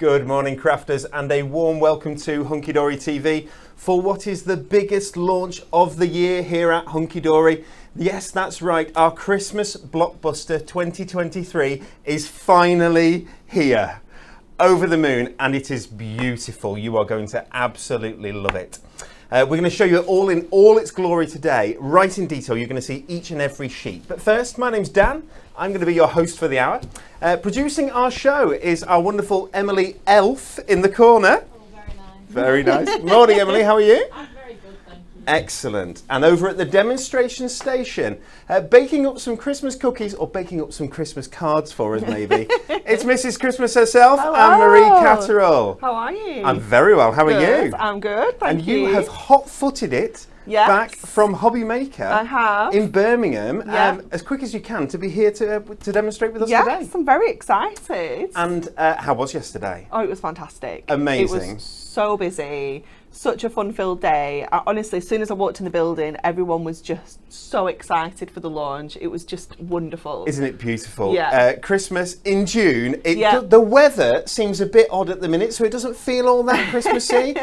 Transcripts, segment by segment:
Good morning, crafters, and a warm welcome to Hunky Dory TV for what is the biggest launch of the year here at Hunky Dory. Yes, that's right, our Christmas Blockbuster 2023 is finally here. Over the moon, and it is beautiful. You are going to absolutely love it. We're going to show you all in all its glory today, right in detail. You're going to see each and every sheet. But first, my name's Dan. I'm going to be your host for the hour. Producing our show is our wonderful Emily Elf in the corner. Oh, very nice. Very nice. Morning, Emily. How are you? I'm very good, thank you. Excellent. And over at the demonstration station, baking up some Christmas cookies or baking up some Christmas cards for us, maybe. It's Mrs. Christmas herself, Hello. Anne-Marie Catterall. How are you? I'm very well. How are Good. you? I'm good, thank you. And you have hot-footed it back from Hobby Maker. I have. In Birmingham, Yeah. as quick as you can to be here to demonstrate with us Yes, today. I'm very excited. And how was yesterday? Oh, it was fantastic. Amazing. It was so busy. Such a fun-filled day. Honestly, as soon as I walked in the building, everyone was just so excited for the launch. It was just wonderful. Isn't it beautiful? Yeah. Christmas in June. Yeah. The weather seems a bit odd at the minute, so it doesn't feel all that Christmassy.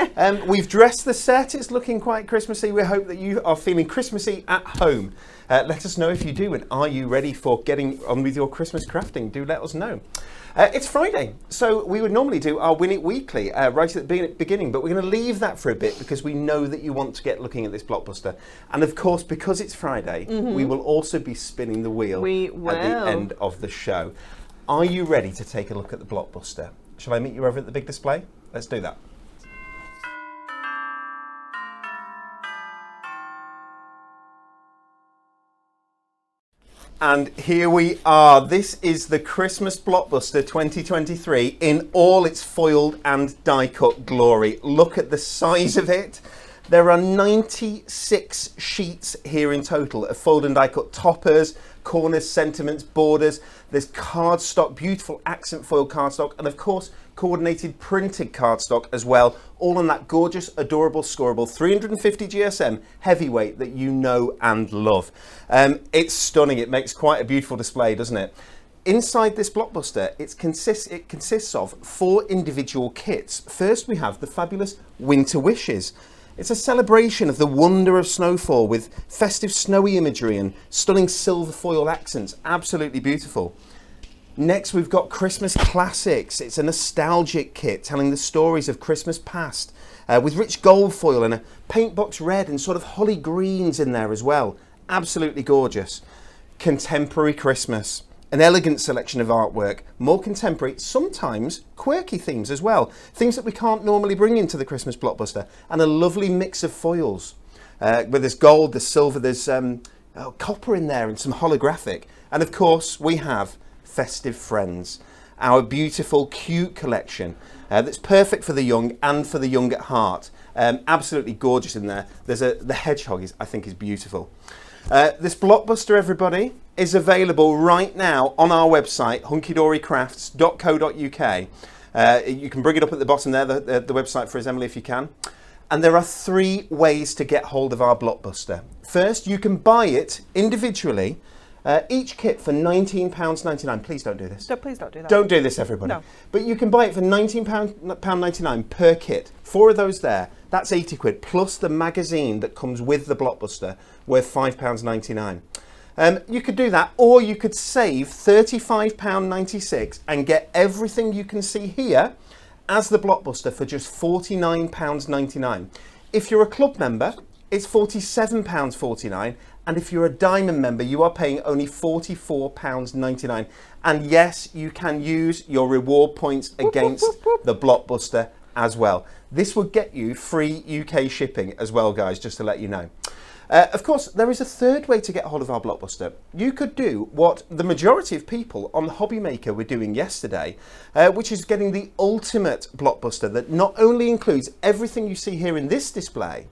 We've dressed the set. It's looking quite Christmassy. We hope that you are feeling Christmassy at home. Let us know if you do, and are you ready for getting on with your Christmas crafting? Do let us know. It's Friday, so we would normally do our Win It Weekly right at the beginning, but we're going to leave that for a bit because we know that you want to get looking at this blockbuster. And of course, because it's Friday, we will also be spinning the wheel at the end of the show. Are you ready to take a look at the blockbuster? Shall I meet you over at the big display? Let's do that. And here we are. This is the Christmas Blockbuster 2023 in all its foiled and die-cut glory. Look at the size of it. There are 96 sheets here in total of foiled and die-cut toppers, corners, sentiments, borders. There's cardstock, beautiful accent foil cardstock, and of course, coordinated printed cardstock as well, all on that gorgeous, adorable, scoreable 350 GSM heavyweight that you know and love. It's stunning. It makes quite a beautiful display, doesn't it? Inside this blockbuster, it consists of 4 individual kits. First, we have the fabulous Winter Wishes. It's a celebration of the wonder of snowfall with festive snowy imagery and stunning silver foil accents. Absolutely beautiful. Next, we've got Christmas Classics. It's a nostalgic kit telling the stories of Christmas past with rich gold foil and a paint box red and sort of holly greens in there as well. Absolutely gorgeous. Contemporary Christmas. An elegant selection of artwork, more contemporary, sometimes quirky themes as well. Things that we can't normally bring into the Christmas Blockbuster. And a lovely mix of foils. Where there's gold, there's silver, there's copper in there and some holographic. And of course, we have Festive Friends, our beautiful, cute collection that's perfect for the young and for the young at heart. Absolutely gorgeous in there. There's the hedgehog I think is beautiful. This Blockbuster, everybody, is available right now on our website, hunkydorycrafts.co.uk. You can bring it up at the bottom there, the website for us, Emily, if you can. And there are 3 ways to get hold of our Blockbuster. First, you can buy it individually, each kit for £19.99. Please don't do this. No, please don't do that. Don't do this, everybody. No. But you can buy it for £19.99 per kit. 4 of those there. That's 80 quid, plus the magazine that comes with the Blockbuster, worth £5.99. You could do that, or you could save £35.96 and get everything you can see here as the Blockbuster for just £49.99. If you're a club member, it's £47.49, and if you're a diamond member, you are paying only £44.99. And yes, you can use your reward points against the Blockbuster as well. This would get you free UK shipping as well, guys, just to let you know. Of course, there is a third way to get hold of our Blockbuster. You could do what the majority of people on Hobby Maker were doing yesterday, which is getting the ultimate Blockbuster that not only includes everything you see here in this display,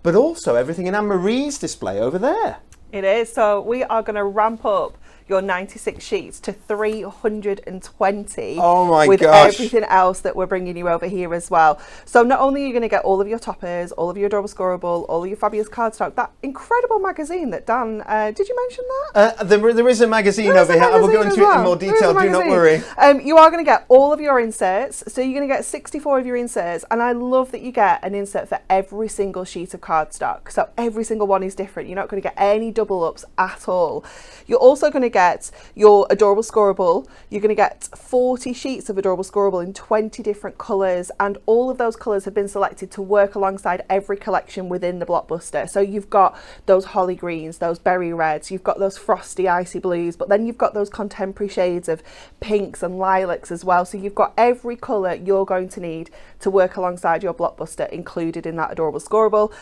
but also everything in Anne-Marie's display over there. It is. So we are going to ramp up your 96 sheets to 320 Oh my with gosh. everything else that we're bringing you over here as well. So not only are you going to get all of your toppers, all of your adorable scorable, all of your fabulous cardstock, that incredible magazine that Dan, did you mention that? There is a magazine over here. I will go into it in more detail, do not worry. You are going to get all of your inserts. So you're going to get 64 of your inserts. And I love that you get an insert for every single sheet of cardstock. So every single one is different. You're not going to get any double ups at all. You're also going to get your adorable scorable. You're going to get 40 sheets of adorable scorable in 20 different colours, and all of those colours have been selected to work alongside every collection within the Blockbuster. So you've got those holly greens, those berry reds, you've got those frosty icy blues, but then you've got those contemporary shades of pinks and lilacs as well. So you've got every colour you're going to need to work alongside your Blockbuster included in that adorable scorable.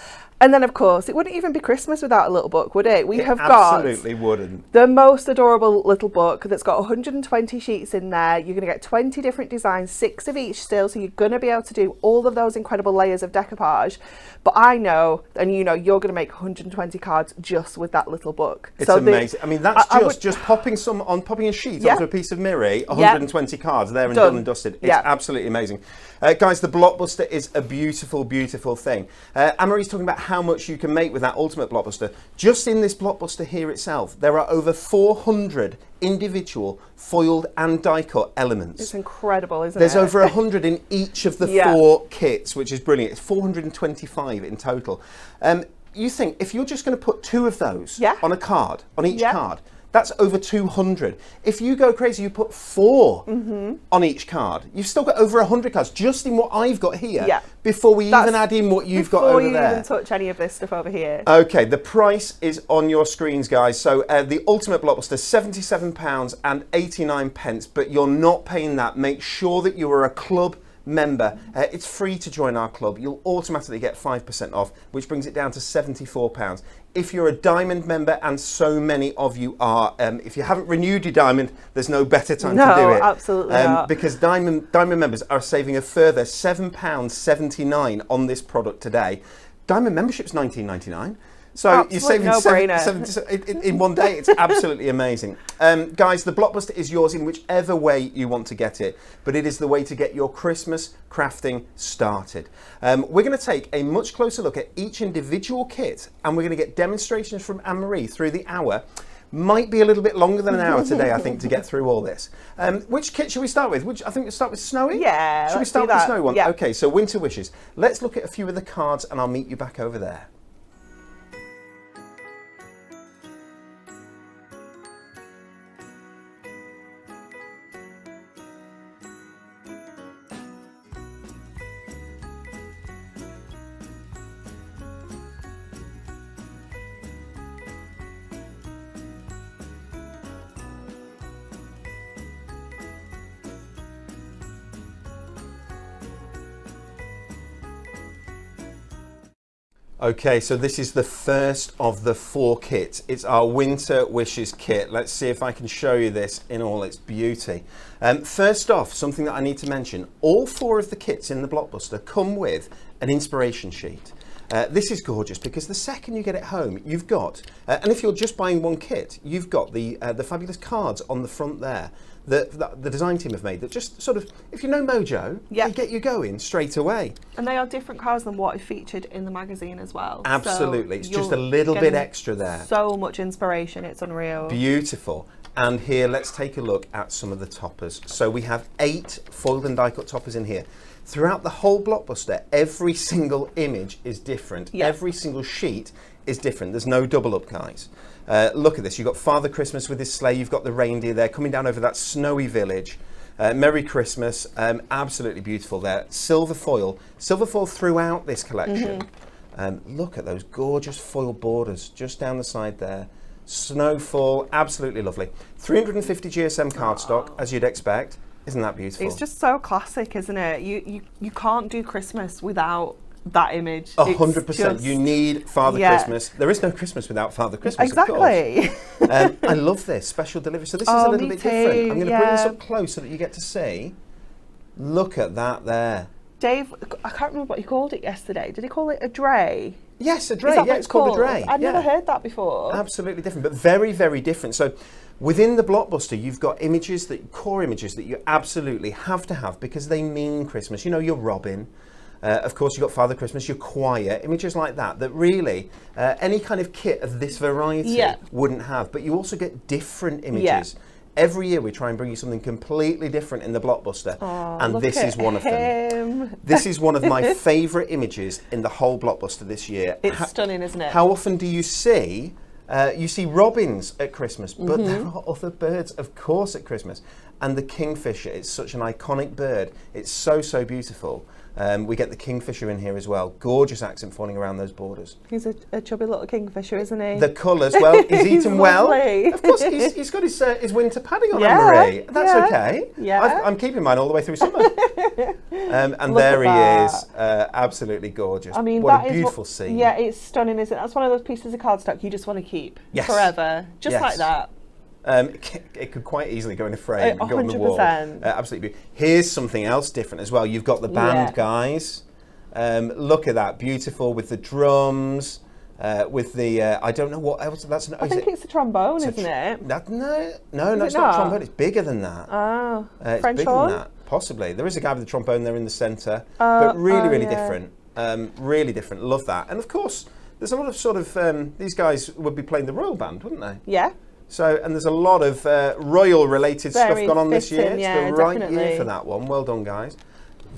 And then, of course, it wouldn't even be Christmas without a little book, would it? We have got absolutely wouldn't. the most adorable little book that's got 120 sheets in there. You're going to get 20 different designs, 6 of each still, so you're going to be able to do all of those incredible layers of decoupage. But I know, and you know, you're going to make 120 cards just with that little book. It's amazing. I mean, that's just popping a sheet onto a piece of mirror, 120 cards there and done and dusted. It's absolutely amazing. Guys, the Blockbuster is a beautiful, beautiful thing. Anne-Marie's talking about how much you can make with that Ultimate Blockbuster. Just in this Blockbuster here itself, there are over 400 individual foiled and die-cut elements. It's incredible, isn't There's it? over 100 in each of the 4 kits, which is brilliant. It's 425 in total. You think, if you're just going to put 2 of those on a card, on each card, that's over 200. If you go crazy, you put 4 on each card. You've still got over 100 cards just in what I've got here before we even add in what you've got over there. Before you even touch any of this stuff over here. Okay, the price is on your screens, guys. So the Ultimate Blockbuster, £77.89, but you're not paying that. Make sure that you are a club member. It's free to join our club. You'll automatically get 5% off, which brings it down to £74. If you're a Diamond member, and so many of you are, if you haven't renewed your Diamond, there's no better time to do it. No, absolutely not. Because Diamond members are saving a further £7.79 on this product today. Diamond membership's £19.99. So you're saving in one day. It's absolutely amazing. Guys, the Blockbuster is yours in whichever way you want to get it, but it is the way to get your Christmas crafting started. We're going to take a much closer look at each individual kit, and we're going to get demonstrations from Anne-Marie through the hour. Might be a little bit longer than an hour today, I think, to get through all this. Which kit should we start with? I think we'll start with Snowy? Yeah, should we start with the Snowy one? Yeah. Okay, so Winter Wishes. Let's look at a few of the cards, and I'll meet you back over there. Okay, so this is the first of the 4 kits. It's our Winter Wishes kit. Let's see if I can show you this in all its beauty. First off, something that I need to mention, all 4 of the kits in the Blockbuster come with an inspiration sheet. This is gorgeous because the second you get it home, you've got, and if you're just buying one kit, you've got the fabulous cards on the front there that the design team have made that just sort of, if you know Mojo, they get you going straight away. And they are different cards than what is featured in the magazine as well. Absolutely, so it's just a little bit extra there. So much inspiration, it's unreal. Beautiful. And here, let's take a look at some of the toppers. So we have 8 foiled and die-cut toppers in here. Throughout the whole Blockbuster, every single image is different. Every single sheet is different. There's no double up, guys. Look at this. You've got Father Christmas with his sleigh. You've got the reindeer there coming down over that snowy village. Merry Christmas. Absolutely beautiful there. Silver foil throughout this collection. Look at those gorgeous foil borders just down the side there. Snowfall, absolutely lovely. 350 GSM cardstock, as you'd expect. Isn't that beautiful? It's just so classic, isn't it? You can't do Christmas without that image. 100%. You need Father Christmas. There is no Christmas without Father Christmas, exactly. Of course. I love this special delivery. So this is a little bit different. I'm going to bring this up close so that you get to see. Look at that there. Dave, I can't remember what he called it yesterday. Did he call it a dray? Yes, a dray. Is that Yeah, what it's called a dray. I've never Yeah. heard that before. Absolutely different, but very, very different. So within the Blockbuster, you've got core images that you absolutely have to have because they mean Christmas. You know, your Robin. Of course, you've got Father Christmas, your choir, images like that really any kind of kit of this variety wouldn't have. But you also get different images. Yeah. Every year we try and bring you something completely different in the Blockbuster, and this is one of them. This is one of my favourite images in the whole Blockbuster this year. It's stunning, isn't it? How often do you see robins at Christmas, but there are other birds, of course, at Christmas. And the kingfisher, it's such an iconic bird. It's so, so beautiful. We get the kingfisher in here as well. Gorgeous accent falling around those borders. He's a chubby little kingfisher, isn't he? The colours, well, he's eaten well. Lovely. Of course, he's got his winter padding on, Yeah, Anne-Marie. That's yeah, okay. yeah. I'm keeping mine all the way through summer. And Look there he at is, absolutely gorgeous. I mean, what that a is beautiful scene. Yeah, it's stunning, isn't it? That's one of those pieces of cardstock you just want to keep forever, just like that. It could quite easily go in a frame and go on the wall. 100%. Absolutely beautiful. Here's something else different as well. You've got the band guys. Look at that, beautiful with the drums, with the I don't know what else. I think it's a trombone, isn't it? No, it's not a trombone. It's bigger than that. Oh, it's French bigger horn? than that. Possibly. There is a guy with the trombone there in the centre, but really different. Really different. Love that. And of course, there's a lot of sort of these guys would be playing the royal band, wouldn't they? Yeah. So, and there's a lot of royal-related stuff Very gone on this year. fitting, It's yeah, the right definitely. year for that one. Well done, guys.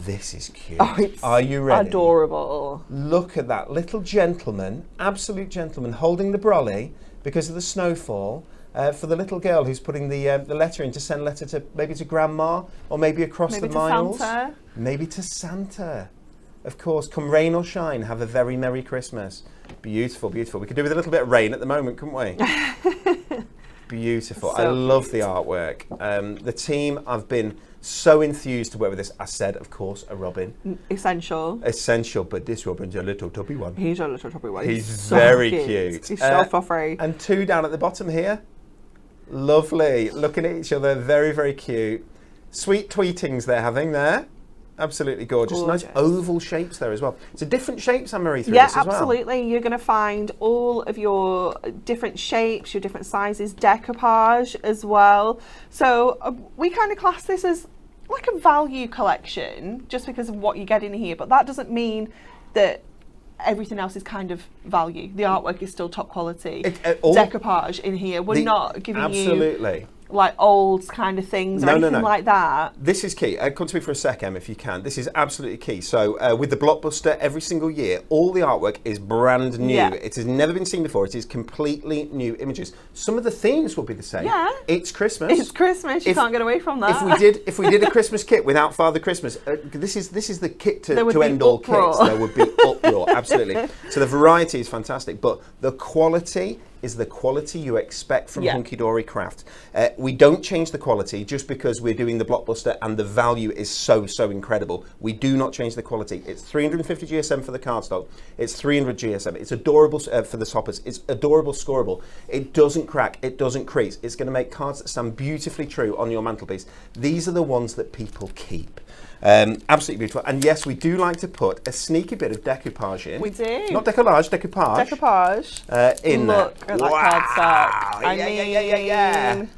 This is cute. Oh, it's Are you ready? adorable. Look at that little gentleman, absolute gentleman, holding the brolly because of the snowfall for the little girl who's putting the letter in to send a letter to maybe to Grandma or maybe across the miles. Santa. Maybe to Santa. Of course, come rain or shine, have a very Merry Christmas. Beautiful, beautiful. We could do with a little bit of rain at the moment, couldn't we? Beautiful. So I love cute. the artwork. The team, I've been so enthused to work with this. I said, of course, a robin. Essential. Essential, but this robin's a little tubby one. He's a little chubby one. He's so very cute. He's so fluffy. And two down at the bottom here. Lovely. Looking at each other, very, very cute. Sweet tweetings they're having there. Absolutely gorgeous. Nice oval shapes there as well. So different shapes, Anne-Marie, through this as well. Yeah, absolutely. You're going to find all of your different shapes, your different sizes, decoupage as well. So we kind of class this as like a value collection just because of what you get in here, but that doesn't mean that everything else is kind of value. The artwork is still top quality. Decoupage in here. We're not giving you like old kind of things or anything like that. This is key. Come to me for a sec, Em, if you can. This is absolutely key. So with the Blockbuster, every single year, all the artwork is brand new. Yeah. It has never been seen before. It is completely new images. Some of the themes will be the same. Yeah. It's Christmas. It's Christmas. You can't get away from that. If we did a Christmas kit without Father Christmas, this is the kit to end all kits. There would be uproar. Absolutely. So the variety is fantastic, but the quality is the quality you expect from Hunky Dory Craft. We don't change the quality just because we're doing the Blockbuster and the value is so incredible. We do not change the quality. It's 350 GSM for the cardstock. It's 300 GSM. It's adorable for the toppers. It's adorable scoreable. It doesn't crack. It doesn't crease. It's going to make cards that stand beautifully true on your mantelpiece. These are the ones that people keep. Absolutely beautiful. And yes, we do like to put a sneaky bit of decoupage in. We do. Not decollage, decoupage. Decoupage. In Look there. at that cardstock. I mean,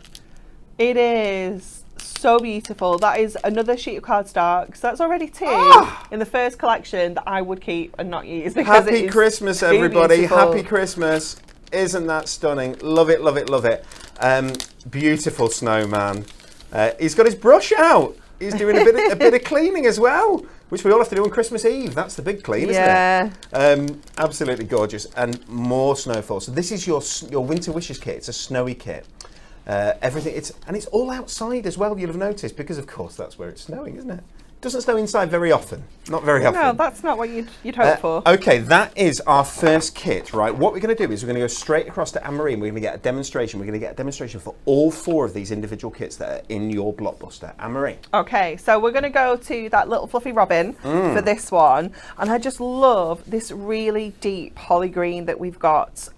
it is so beautiful. That is another sheet of cardstock. So that's already two in the first collection that I would keep and not use. Happy Christmas, everybody. Happy Christmas. Isn't that stunning? Love it, love it, love it. Beautiful snowman. He's got his brush out. He's doing a bit of cleaning as well, which we all have to do on Christmas Eve. That's the big clean, isn't it? Absolutely gorgeous. And more snowfall. So this is your Winter Wishes kit. It's a snowy kit. Everything. It's all outside as well, you'll have noticed, because of course that's where it's snowing, isn't it? It doesn't snow inside very often. Not very often. No, that's not what you'd hope for. Okay, that is our first kit, right? What we're going to do is we're going to go straight across to Anne-Marie and we're going to get a demonstration. We're going to get a demonstration for all four of these individual kits that are in your Blockbuster. Anne-Marie. Okay, so we're going to go to that little fluffy robin for this one. And I just love this really deep holly green that we've got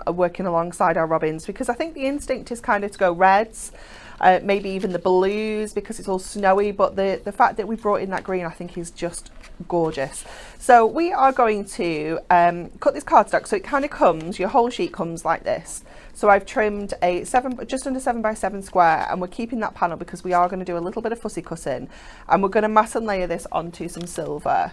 working alongside our robins, because I think the instinct is kind of to go reds. Maybe even the blues because it's all snowy, but the fact that we brought in that green I think is just gorgeous. So we are going to cut this cardstock. So it kind of comes, your whole sheet comes like this. So I've trimmed a just under 7x7 square, and we're keeping that panel because we are going to do a little bit of fussy cutting, and we're going to mass and layer this onto some silver.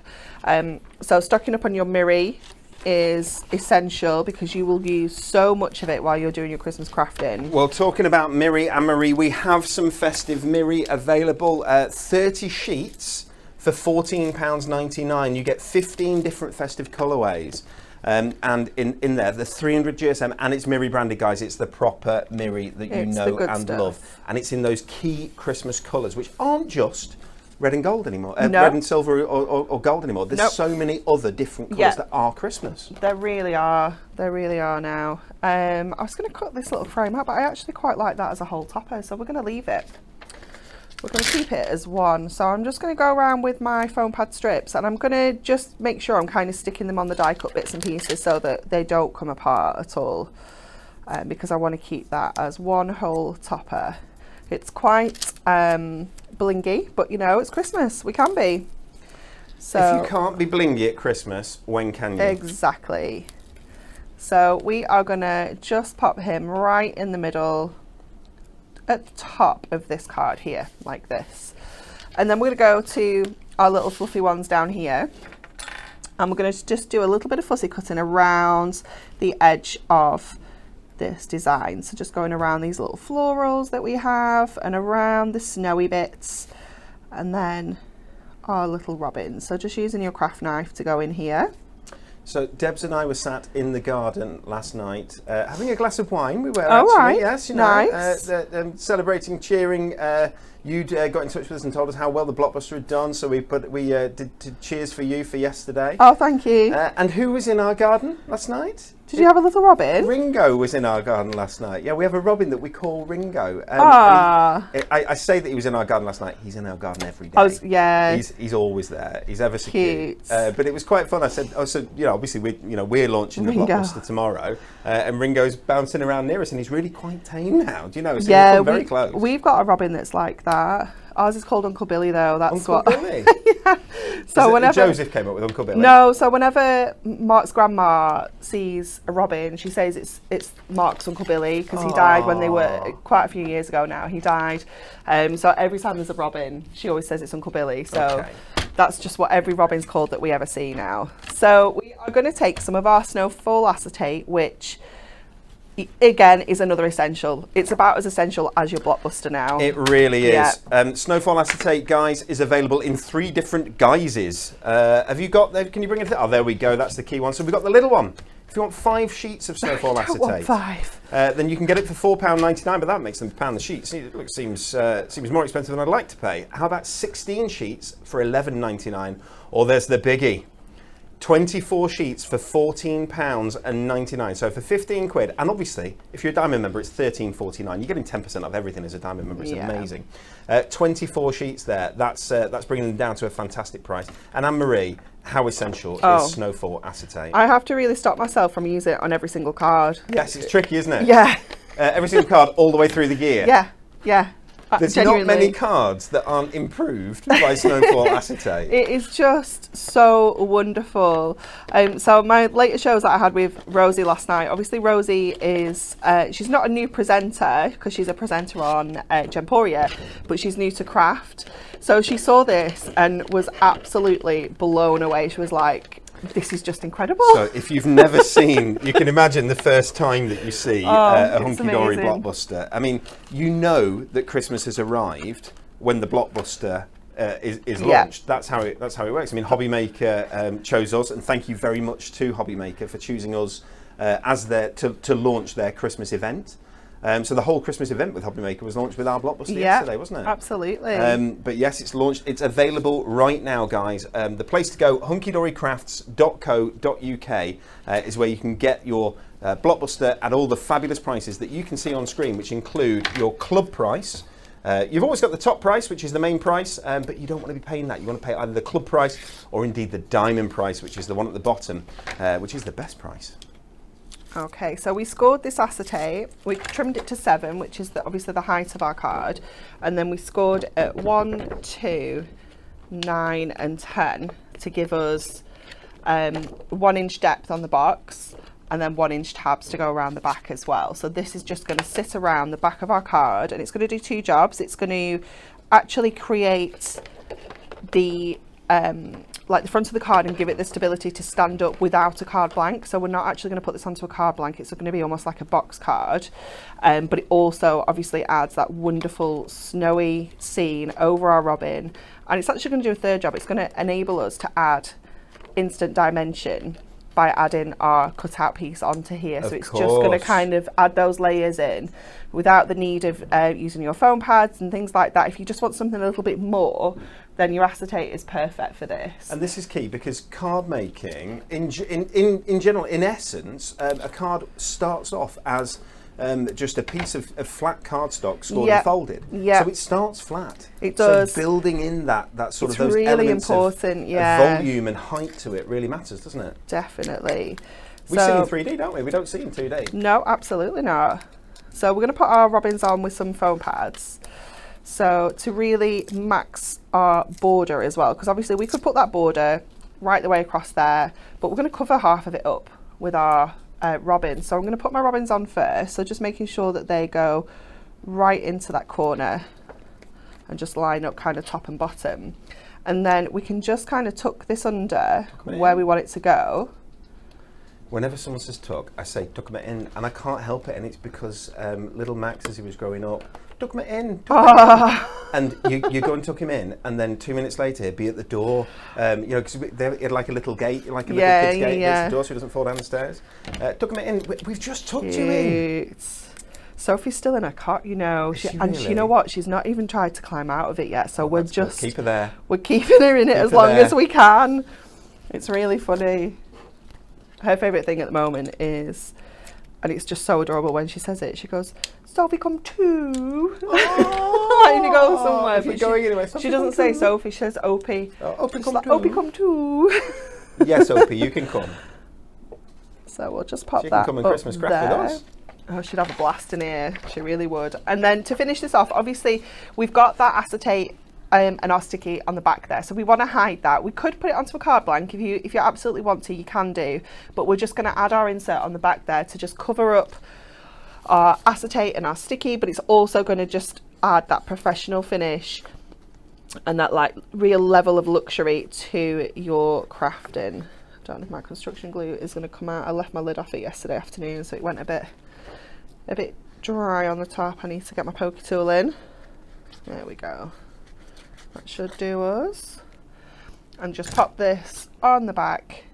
So stocking up on your mirri is essential because you will use so much of it while you're doing your Christmas crafting. Well, talking about mirri, Anne-Marie, we have some festive mirri available. 30 sheets for £14.99. You get 15 different festive colourways. And in there, the 300 GSM, and it's mirri branded, guys. It's the proper mirri that you know and love. And it's in those key Christmas colours, which aren't just red and gold anymore, red and silver or gold anymore. There's so many other different colours that are Christmas. There really are. There really are now. I was going to cut this little frame out, but I actually quite like that as a whole topper, so we're going to leave it. We're going to keep it as one. So I'm just going to go around with my foam pad strips, and I'm going to just make sure I'm kind of sticking them on the die cut bits and pieces so that they don't come apart at all, because I want to keep that as one whole topper. It's quite blingy, but you know, it's Christmas, we can be. So if you can't be blingy at Christmas, when can you? Exactly. So we are going to just pop him right in the middle at the top of this card here, like this. And then we're going to go to our little fluffy ones down here, and we're going to just do a little bit of fussy cutting around the edge of this design. So just going around these little florals that we have and around the snowy bits, and then our little robins. So just using your craft knife to go in here. So Debs and I were sat in the garden last night having a glass of wine. We were yes, you know, nice. Celebrating, cheering. You'd got in touch with us and told us how well the Blockbuster had done, so we did cheers for you for yesterday. Oh, thank you. And who was in our garden last night? Did you have a little robin? Ringo was in our garden last night. Yeah, we have a robin that we call Ringo. I say that he was in our garden last night. He's in our garden every day. He's always there. He's ever so cute. But it was quite fun. I said, oh, so you know, obviously we're launching the Blockbuster tomorrow, and Ringo's bouncing around near us, and he's really quite tame now. Do you know? So we've come very close. We've got a robin that's like that. Ours is called Uncle Billy, though. That's Uncle Billy. Yeah. So whenever Joseph came up with Uncle Billy. No, so whenever Mark's grandma sees a robin, she says it's Mark's Uncle Billy, because he died when they were quite a few years ago now. He died. So every time there's a robin, she always says it's Uncle Billy. So that's just what every robin's called that we ever see now. So we are going to take some of our snowfall acetate, which again is another essential. It's about as essential as your Blockbuster now. It really is. Snowfall acetate, guys, is available in 3 different guises. Have you got there? Can you bring it? Oh, there we go. That's the key one. So we've got the little one. If you want 5 sheets of snowfall acetate, want 5. Then you can get it for £4.99, but that makes them £1 a sheet. It seems more expensive than I'd like to pay. How about 16 sheets for £11.99? Or there's the biggie. 24 sheets for £14.99. So for 15 quid, and obviously, if you're a Diamond member, it's £13.49. You're getting 10% off everything as a Diamond member. It's amazing. 24 sheets there. That's bringing them down to a fantastic price. And Anne-Marie, how essential is snowfall acetate? I have to really stop myself from using it on every single card. Yes, it's tricky, isn't it? Yeah. Every single card all the way through the year. Yeah. There's not many cards that aren't improved by snowfall acetate. It is just so wonderful. So my latest shows that I had with Rosie last night, obviously Rosie is, she's not a new presenter because she's a presenter on Gemporia, but she's new to craft. So she saw this and was absolutely blown away. She was like, this is just incredible. So if you've never seen, you can imagine the first time that you see a hunky-dory Blockbuster. I mean, you know that Christmas has arrived when the Blockbuster is launched. That's how it works. I mean, Hobby Maker chose us, and thank you very much to Hobby Maker for choosing us as to launch their Christmas event. So the whole Christmas event with Hobby Maker was launched with our Blockbuster yesterday, wasn't it? Absolutely. But yes, it's launched. It's available right now, guys. The place to go, hunkydorycrafts.co.uk, is where you can get your Blockbuster at all the fabulous prices that you can see on screen, which include your club price. You've always got the top price, which is the main price, but you don't want to be paying that. You want to pay either the club price or indeed the diamond price, which is the one at the bottom, which is the best price. Okay, so we scored this acetate, we trimmed it to 7, which is obviously the height of our card, and then we scored at 1, 2, 9 and 10 to give us 1 inch depth on the box, and then 1 inch tabs to go around the back as well. So this is just going to sit around the back of our card, and it's going to do 2 jobs. It's going to actually create the like the front of the card and give it the stability to stand up without a card blank. So we're not actually going to put this onto a card blank. It's going to be almost like a box card, but it also obviously adds that wonderful snowy scene over our robin, and it's actually going to do a 3rd job. It's going to enable us to add instant dimension by adding our cutout piece onto here. So it's just going to kind of add those layers in without the need of using your foam pads and things like that. If you just want something a little bit more, then your acetate is perfect for this. And this is key because card making, in general, in essence, a card starts off as just a piece of flat cardstock scored and folded. So it starts flat. It does. So building in that sort it's of those really elements important, of volume and height to it really matters, doesn't it? Definitely. We see in 3D, don't we? We don't see in 2D. No, absolutely not. So we're going to put our robins on with some foam pads. So to really max our border as well, because obviously we could put that border right the way across there, but we're going to cover half of it up with our robins. So I'm going to put my robins on first, so just making sure that they go right into that corner and just line up kind of top and bottom, and then we can just kind of tuck this under where we want it to go. Whenever someone says tuck, I say tuck it in, and I can't help it, and it's because little Max, as he was growing up, tuck it in, and you go and tuck him in, and then 2 minutes later he'd be at the door, you know, because they had like a little gate, like a little kid's gate against the door so he doesn't fall down the stairs. Tuck him in, we've just tucked you in. Sophie's still in her cot, you know, and really? you know what? She's not even tried to climb out of it yet, so we're just keep her there. We're keeping her in it as long as we can. It's really funny. Her favourite thing at the moment is, and it's just so adorable when she says it, she goes, Sophie, come too. Like if you go somewhere, if you're going anywhere, she doesn't say Sophie, she says Opie. Opie, come like, too. Opie, come too. Yes, Opie, you can come. So we'll just pop she that can come and Christmas craft with us. Oh, she'd have a blast in here. She really would. And then to finish this off, obviously we've got that acetate and our sticky on the back there, so we want to hide that. We could put it onto a card blank if you absolutely want to, you can do, but we're just going to add our insert on the back there to just cover up our acetate and our sticky, but it's also going to just add that professional finish and that like real level of luxury to your crafting. I don't know if my construction glue is going to come out. I left my lid off it yesterday afternoon, so it went a bit dry on the top. I need to get my pokey tool in. There we go. That should do us. And just pop this on the back,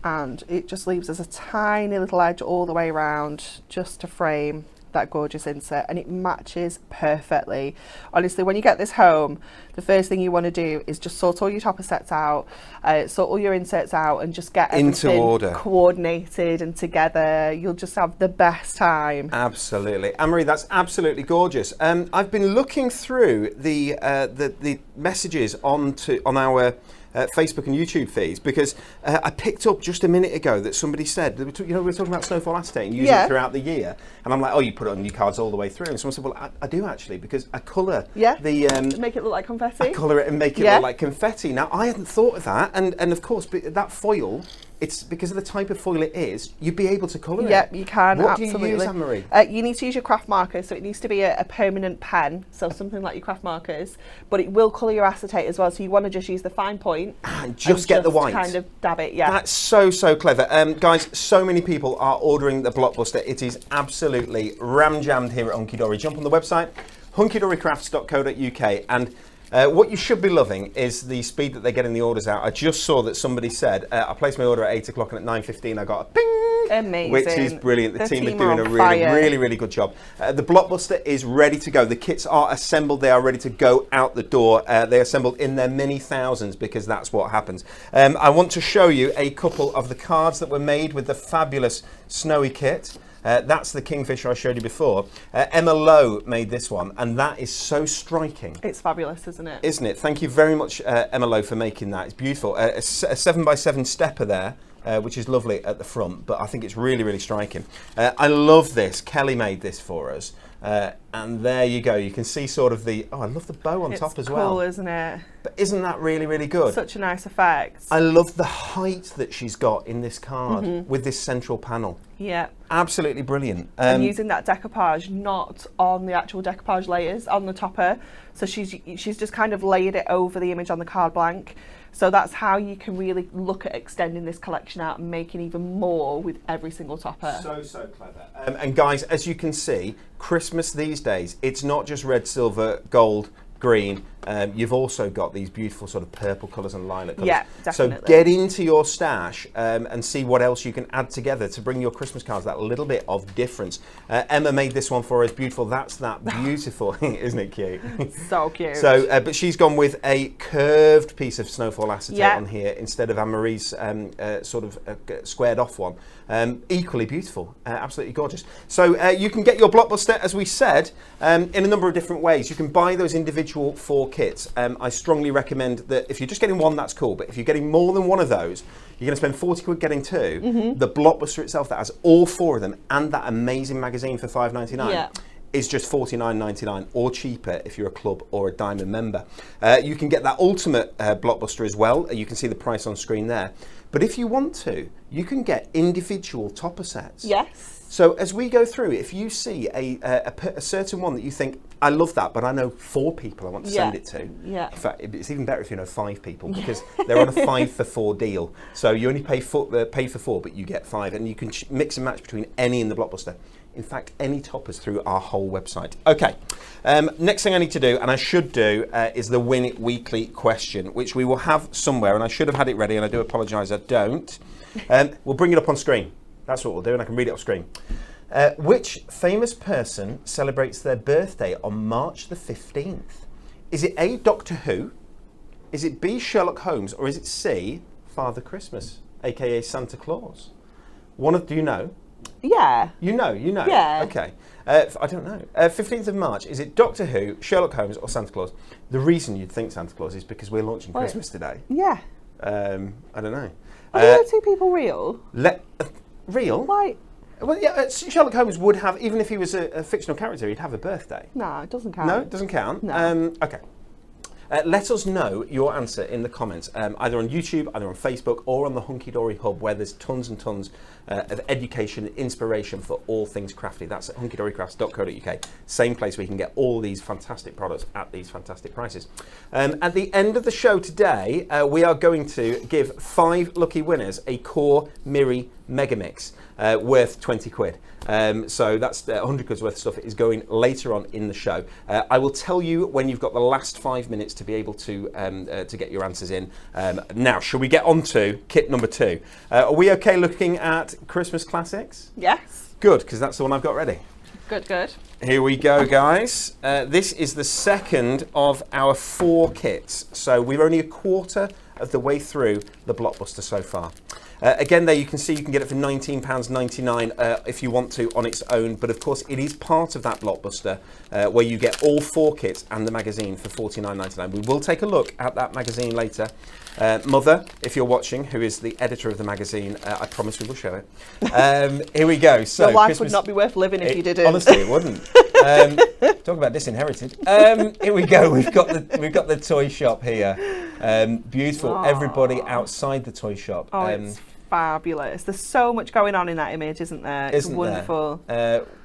and it just leaves us a tiny little edge all the way around just to frame that gorgeous insert, and it matches perfectly. Honestly, when you get this home, the first thing you want to do is just sort all your topper sets out, sort all your inserts out, and just get everything into order, coordinated and together. You'll just have the best time. Absolutely. Anne-Marie, that's absolutely gorgeous. I've been looking through the messages on our Facebook and YouTube feeds, because I picked up just a minute ago that somebody said, we were talking about snowfall acetate and using it throughout the year, and I'm like, oh, you put it on your cards all the way through, and someone said, well, I do actually, because I colour make it look like confetti. I colour it and make it look like confetti. Now, I hadn't thought of that, and of course, that foil, it's because of the type of foil it is, you'd be able to colour it. Yep, you can, what absolutely. Do you use, Anne-Marie? You need to use your craft marker, so it needs to be a permanent pen, so something like your craft markers, but it will colour your acetate as well, so you want to just use the fine point and just get the white. Kind of dab it, That's so clever. Guys, so many people are ordering the Blockbuster. It is absolutely ram-jammed here at Hunky Dory. Jump on the website, hunkydorycrafts.co.uk, and what you should be loving is the speed that they're getting the orders out. I just saw that somebody said, I placed my order at 8 o'clock, and at 9:15 I got a ping! Amazing. Which is brilliant. The team are doing a really, really good job. The Blockbuster is ready to go. The kits are assembled. They are ready to go out the door. They're assembled in their many thousands, because that's what happens. I want to show you a couple of the cards that were made with the fabulous Snowy kit. That's the Kingfisher I showed you before. Emma Lowe made this one, and that is so striking. It's fabulous, isn't it? Isn't it? Thank you very much, Emma Lowe, for making that. It's beautiful. A 7x7 stepper there which is lovely at the front, but I think it's really, really striking. I love this. Kelly made this for us. And there you go. You can see sort of the, I love the bow on top as well. It's cool, isn't it? But isn't that really, really good? Such a nice effect. I love the height that she's got in this card with this central panel. Yeah. Absolutely brilliant. And using that decoupage not on the actual decoupage layers on the topper. So she's just kind of layered it over the image on the card blank. So that's how you can really look at extending this collection out and making even more with every single topper. So clever. And guys, as you can see, Christmas these days, it's not just red, silver, gold, green. You've also got these beautiful sort of purple colours and lilac colours. Yeah, definitely. So get into your stash and see what else you can add together to bring your Christmas cards that little bit of difference. Emma made this one for us. Beautiful. That's that beautiful. Isn't it cute? So cute. So, but she's gone with a curved piece of snowfall acetate on here instead of Anne-Marie's sort of squared off one. Equally beautiful. Absolutely gorgeous. So you can get your Blockbuster, as we said, in a number of different ways. You can buy those individual 4 kits. I strongly recommend that if you're just getting one, that's cool. But if you're getting more than one of those, you're going to spend 40 quid getting 2. The Blockbuster itself that has all 4 of them and that amazing magazine for £5.99 is just £49.99 or cheaper if you're a club or a diamond member. You can get that ultimate Blockbuster as well. You can see the price on screen there. But if you want to, you can get individual topper sets. Yes. So as we go through, if you see a certain one that you think, I love that, but I know 4 people I want to send it to. Yeah. In fact, it's even better if you know 5 people because they're on a 5 for 4 deal. So you only pay for 4, but you get 5, and you can mix and match between any in the Blockbuster. In fact, any toppers through our whole website. Okay, next thing I need to do, and I should do, is the Win It Weekly question, which we will have somewhere, and I should have had it ready, and I do apologise I don't. We'll bring it up on screen. That's what we'll do, and I can read it off screen. Which famous person celebrates their birthday on March the 15th? Is it A, Doctor Who? Is it B, Sherlock Holmes? Or is it C, Father Christmas, aka Santa Claus? Do you know? Yeah. You know. Yeah. Okay. I don't know. 15th of March, is it Doctor Who, Sherlock Holmes or Santa Claus? The reason you'd think Santa Claus is because we're launching Christmas today. Yeah. I don't know. Are the other 2 people real? Real? Why? Well, yeah, Sherlock Holmes would have, even if he was a fictional character, he'd have a birthday. No, it doesn't count. No, it doesn't count? No. Okay. Let us know your answer in the comments, either on YouTube, either on Facebook, or on the Hunky Dory Hub, where there's tons and tons of education and inspiration for all things crafty. That's at hunkydorycrafts.co.uk. Same place where you can get all these fantastic products at these fantastic prices. At the end of the show today, we are going to give 5 lucky winners a Core Miri Megamix worth 20 quid. So that's 100 quid's worth of stuff. It is going later on in the show. I will tell you when you've got the last 5 minutes to be able to get your answers in. Now, shall we get on to kit number 2? Are we okay looking at Christmas classics? Yes. Good, because that's the one I've got ready. Good, good. Here we go, guys. This is the second of our 4 kits. So we're only a quarter of the way through the Blockbuster so far. Again, there you can see you can get it for £19.99 if you want to on its own, but of course it is part of that Blockbuster where you get all 4 kits and the magazine for £49.99. We will take a look at that magazine later. Mother, if you're watching, who is the editor of the magazine, I promise we will show it. Here we go. So your life would not be worth living if you didn't. Honestly, it wouldn't. Talk about disinherited. Here we go. We've got the toy shop here. Beautiful. Aww. Everybody outside the toy shop. Oh, it's fabulous. There's so much going on in that image, isn't there? It's wonderful.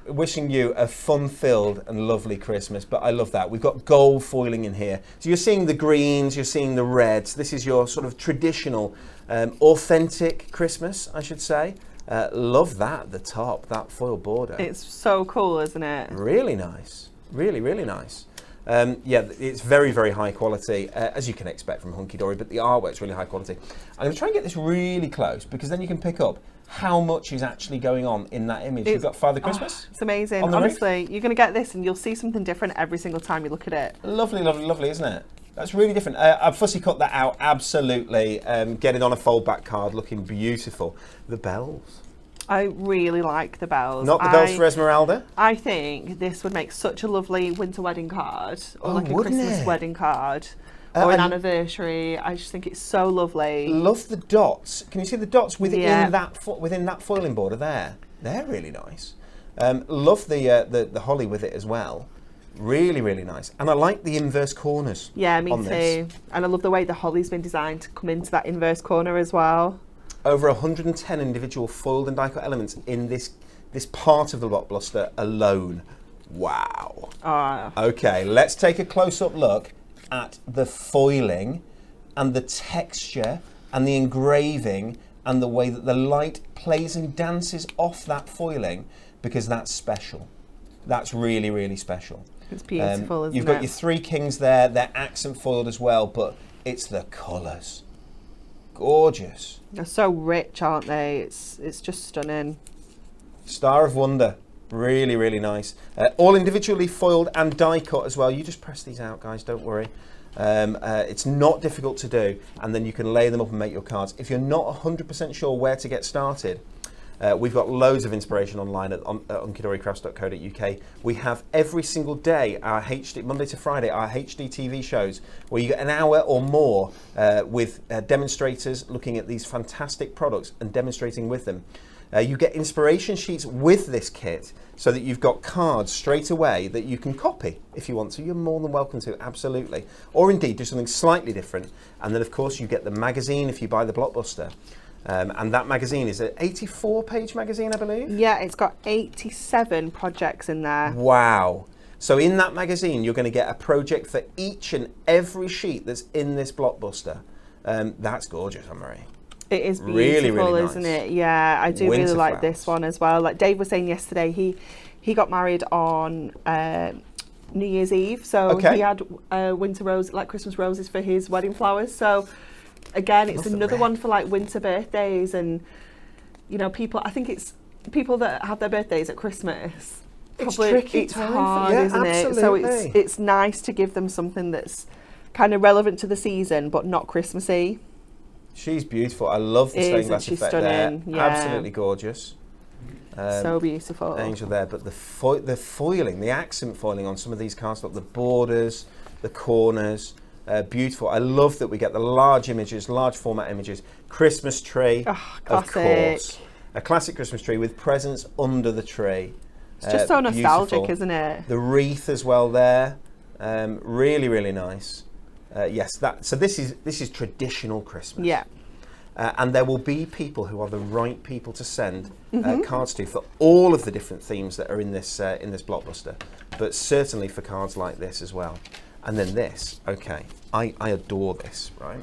Wishing you a fun-filled and lovely Christmas, but I love that. We've got gold foiling in here. So you're seeing the greens, you're seeing the reds. This is your sort of traditional, authentic Christmas, I should say. Love that, the top, that foil border. It's so cool, isn't it? Really nice. Really, really nice. Yeah, it's very, very high quality, as you can expect from Hunky Dory, but the artwork's really high quality. I'm going to try and get this really close because then you can pick up how much is actually going on in that image. You've got Father Christmas. It's amazing. Honestly, you're going to get this and you'll see something different every single time you look at it. Lovely, lovely, lovely, isn't it? That's really different. I've fussy cut that out, absolutely. Getting on a fold-back card, looking beautiful. The bells. I really like the bells. Not the bells for Esmeralda? I think this would make such a lovely winter wedding card or like a Christmas wedding card. or an and anniversary. I just think it's so lovely. love the dots. Can you see the dots within Yeah. within that foiling border there? They're really nice. Love the holly with it as well. Really, really nice. And I like the inverse corners. Yeah, me on too. this. And I love the way the holly's been designed to come into that inverse corner as well. Over 110 individual foiled and die cut elements in this part of the Blockbuster alone. Wow. Okay, let's take a close-up look at the foiling and the texture and the engraving and the way that the light plays and dances off that foiling, because that's special. That's really, really special. It's beautiful, isn't it? You've got your three kings there. They're accent foiled as well, but it's the colours. Gorgeous. They're so rich, aren't they? It's just stunning. Star of Wonder. Really, really nice. All individually foiled and die cut as well. You just press these out, guys, don't worry. It's not difficult to do, and then you can lay them up and make your cards. If you're not 100% sure where to get started, we've got loads of inspiration online at unkidoricrafts.co.uk. We have every single day, our Monday to Friday, our HD TV shows, where you get an hour or more with demonstrators looking at these fantastic products and demonstrating with them. You get inspiration sheets with this kit, so that you've got cards straight away that you can copy if you want to. You're more than welcome to, absolutely. Or indeed do something slightly different. And then of course you get the magazine if you buy the Blockbuster. And that magazine is an 84-page magazine, I believe? Yeah, it's got 87 projects in there. Wow. So in that magazine, you're going to get a project for each and every sheet that's in this Blockbuster. That's gorgeous, Anne-Marie. It is beautiful, really, really isn't nice. it? Yeah, I do Winter really like flowers. this one as well. Like Dave was saying yesterday, he got married on New Year's Eve, so Okay. he had winter rose, like Christmas roses for his wedding flowers. So again, it's Love the another red. one for like winter birthdays, and you know, people. I think it's people that have their birthdays at Christmas. It's Probably, tricky it's time for- hard, yeah, isn't it? So absolutely. it's nice to give them something that's kind of relevant to the season, but not Christmassy. She's beautiful. I love the stained Isn't glass she effect stunning? there. Yeah. Absolutely gorgeous. So beautiful. Angel there, but the foiling, the accent foiling on some of these cardstock, the borders, the corners, beautiful. I love that we get the large images, large format images. Christmas tree, Oh, of classic. course. A classic Christmas tree with presents under the tree. It's just so nostalgic, beautiful. isn't it? The wreath as well there, really, really nice. Yes, so this is traditional Christmas. Yeah. And there will be people who are the right people to send Mm-hmm. cards to for all of the different themes that are in this Blockbuster, but certainly for cards like this as well. And then this, okay, I adore this, right?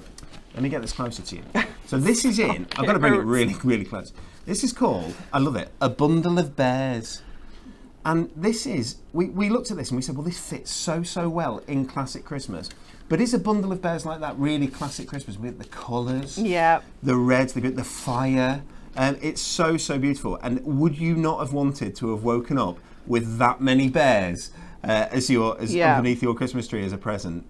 Let me get this closer to you. So this is in, I've got to bring it really, really close. This is called, I love it, A Bundle of Bears. And this is, we looked at this and we said, well, this fits so well in classic Christmas. But is A Bundle of Bears like that really classic Christmas with the colours? Yeah. The reds, the fire. It's so beautiful. And would you not have wanted to have woken up with that many bears as underneath your Christmas tree as a present?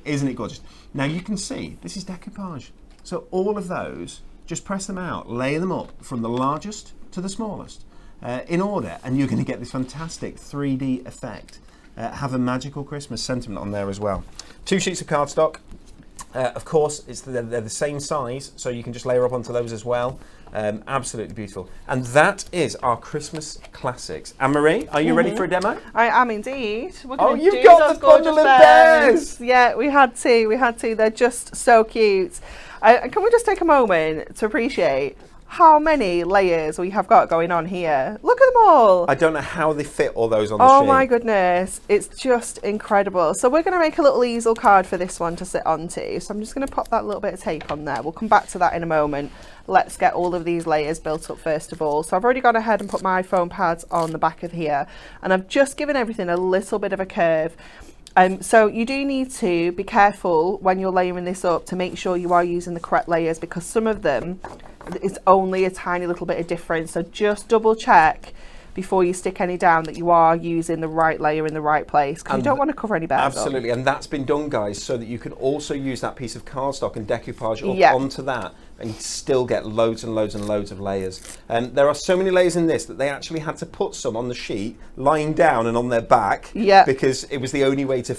Isn't it gorgeous? Now you can see, this is decoupage. So all of those, just press them out, lay them up from the largest to the smallest in order, and you're going to get this fantastic 3D effect. Have a magical Christmas sentiment on there as well. 2 sheets of cardstock. Of course, they're the same size, so you can just layer up onto those as well. Absolutely beautiful. And that is our Christmas classics. Anne-Marie, are you ready for a demo? I am indeed. We're Oh, gonna you've do got those the bundle gorgeous of bears. Yeah, we had to. They're just so cute. Can we just take a moment to appreciate how many layers we have got going on here? Look at them all. I don't know how they fit all those on the Oh sheet. my goodness, it's just incredible. So we're going to make a little easel card for this one to sit onto. So I'm just going to pop that little bit of tape on there. We'll come back to that in a moment. Let's get all of these layers built up first of all. So I've already gone ahead and put my foam pads on the back of here, and I've just given everything a little bit of a curve. So you do need to be careful when you're layering this up to make sure you are using the correct layers, because some of them it's only a tiny little bit of difference. So just double check before you stick any down that you are using the right layer in the right place, because you don't want to cover any bears up. Absolutely, and that's been done, guys, so that you can also use that piece of cardstock and decoupage up onto that. and you still get loads and loads and loads of layers. And there are so many layers in this that they actually had to put some on the sheet, lying down and on their back, because it was the only way to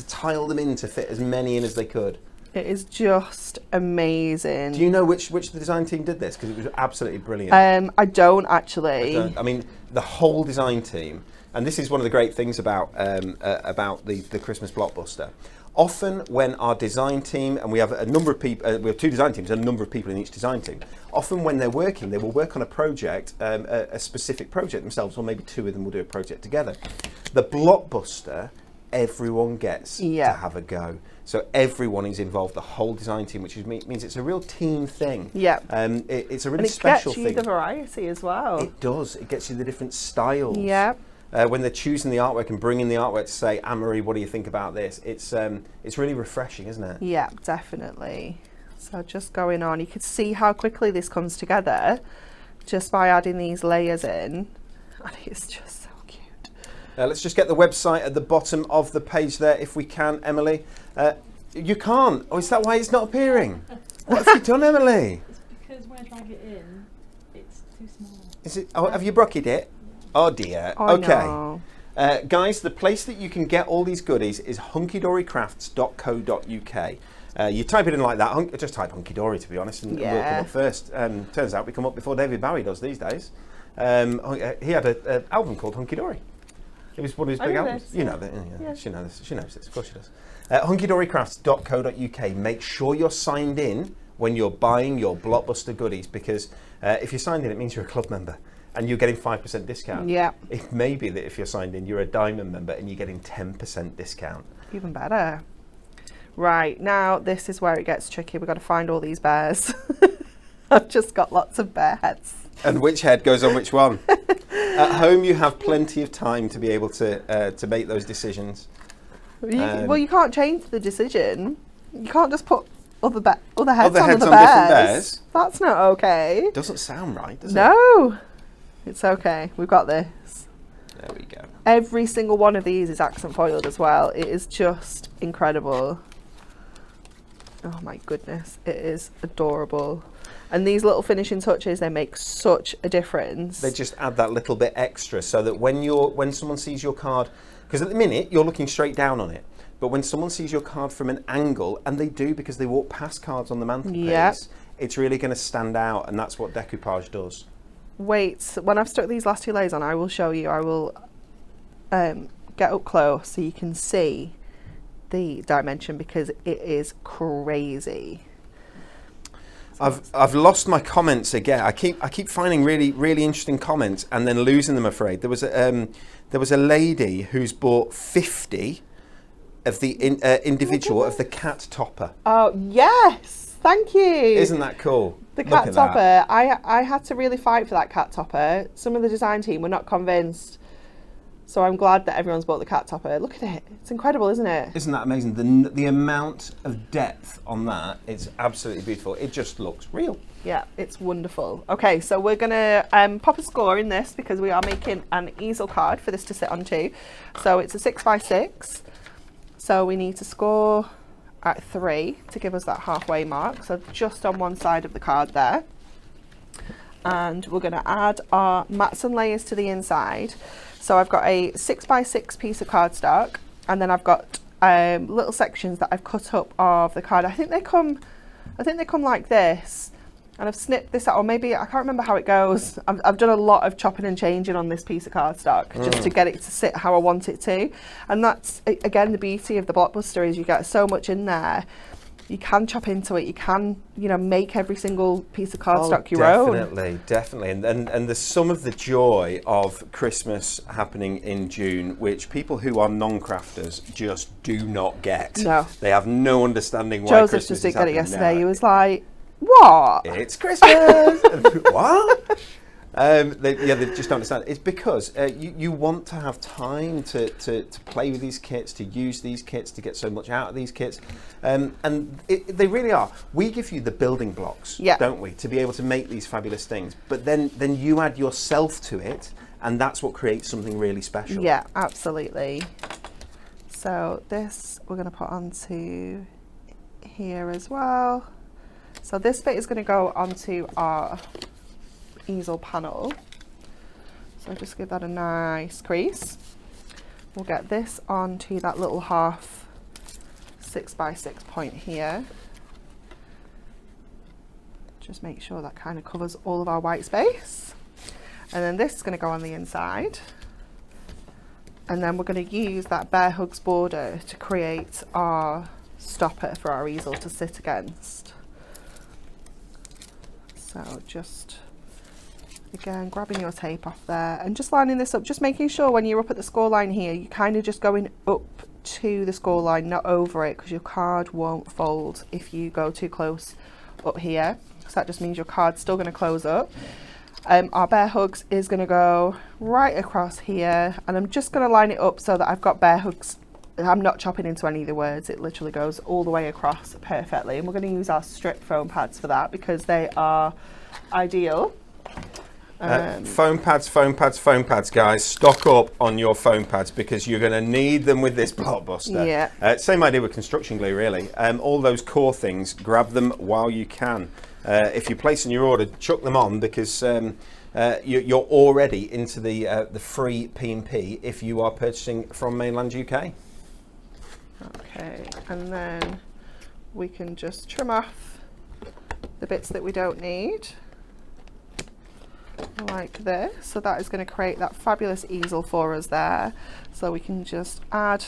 tile them in to fit as many in as they could. It is just amazing. Do you know which the design team did this? Because it was absolutely brilliant. I don't actually. I mean, the whole design team, and this is one of the great things about the Christmas Blockbuster. Often when our design team, and we have a number of people, we have 2 design teams and a number of people in each design team, often when they're working, they will work on a project, a specific project themselves, or maybe 2 of them will do a project together. The Blockbuster, everyone gets to have a go. So everyone is involved, the whole design team, which means it's a real team thing. Yeah. It's a really special thing. And it gets you the variety as well. It does. It gets you the different styles. Yeah. When they're choosing the artwork and bringing the artwork to say, Anne-Marie, what do you think about this? It's really refreshing, isn't it? Yeah, definitely. So just going on, you could see how quickly this comes together just by adding these layers in. And it's just so cute. Let's just get the website at the bottom of the page there if we can, Emily. You can't. Oh, is that why it's not appearing? What have you done, Emily? It's because when I drag it in, it's too small. Is it? Oh, have you brocked it? Oh dear. Oh, okay. no. Guys, the place that you can get all these goodies is hunkydorycrafts.co.uk. You type it in like that. Just type hunky dory, to be honest, and we'll come up first. Turns out we come up before David Bowie does these days. He had an album called Hunky Dory. It was one of his big albums. This, you know that. Yeah. She knows this. Of course she does. hunkydorycrafts.co.uk. Make sure you're signed in when you're buying your Blockbuster goodies, because if you're signed in, it means you're a club member. And you're getting 5% discount. Yeah. It may be that if you're signed in, you're a diamond member and you're getting 10% discount. Even better. Right, now this is where it gets tricky. We've got to find all these bears. I've just got lots of bear heads. And which head goes on which one? At home, you have plenty of time to be able to make those decisions. Well, you can't change the decision. You can't just put other heads on different bears. That's not okay. Doesn't sound right, does it? No. It's okay. We've got this. There we go. Every single one of these is accent foiled as well. It is just incredible. Oh my goodness. It is adorable. And these little finishing touches, they make such a difference. They just add that little bit extra so that when someone sees your card, because at the minute you're looking straight down on it, but when someone sees your card from an angle, and they do because they walk past cards on the mantelpiece, it's really going to stand out, and that's what decoupage does. Wait, when I've stuck these last 2 layers on, I will show you. I will get up close so you can see the dimension, because it is crazy. I've lost my comments again. I keep finding really interesting comments and then losing them. I'm afraid there was a lady who's bought 50 of the individual of the cat topper. Oh yes, thank you. Isn't that cool? The cat topper. I had to really fight for that cat topper. Some of the design team were not convinced. So I'm glad that everyone's bought the cat topper. Look at it. It's incredible, isn't it? Isn't that amazing? The amount of depth on that is absolutely beautiful. It just looks real. Yeah, it's wonderful. Okay, so we're going to pop a score in this because we are making an easel card for this to sit onto. So it's a 6x6. So we need to score at 3 to give us that halfway mark. So just on one side of the card there. And we're going to add our mats and layers to the inside. So I've got a 6x6 piece of cardstock, and then I've got little sections that I've cut up of the card. I think they come like this, and I've snipped this out, or maybe I can't remember how it goes. I've done a lot of chopping and changing on this piece of cardstock just to get it to sit how I want it to, and that's again the beauty of the Blockbuster is you get so much in there. You can chop into it. You can, make every single piece of cardstock your own. Definitely. And there's some of the joy of Christmas happening in June, which people who are non-crafters just do not get. No. They have no understanding why Joseph Christmas just didn't get it yesterday. Now. He was like, what? It's Christmas. What? They just don't understand. It's because you want to have time to play with these kits, to use these kits, to get so much out of these kits. And they really are. We give you the building blocks, don't we, to be able to make these fabulous things. But then you add yourself to it, and that's what creates something really special. Yeah, absolutely. So this we're going to put onto here as well. So this bit is going to go onto our easel panel. So just give that a nice crease. We'll get this onto that little half 6x6 point here. Just make sure that kind of covers all of our white space. And then this is going to go on the inside. And then we're going to use that Bear Hugs border to create our stopper for our easel to sit against. So just, again, grabbing your tape off there and just lining this up, just making sure when you're up at the score line here, you're kind of just going up to the score line, not over it, because your card won't fold if you go too close up here. So that just means your card's still going to close up. Our Bear Hugs is going to go right across here, and I'm just going to line it up so that I've got Bear Hugs. I'm not chopping into any of the words, it literally goes all the way across perfectly. And we're going to use our strip foam pads for that because they are ideal. Foam pads, guys. Stock up on your foam pads because you're going to need them with this Blockbuster. Yeah. Same idea with construction glue, really. All those core things, grab them while you can. If you're placing your order, chuck them on because you're already into the free P&P if you are purchasing from mainland UK. Okay, and then we can just trim off the bits that we don't need, like this. So that is going to create that fabulous easel for us there. So we can just add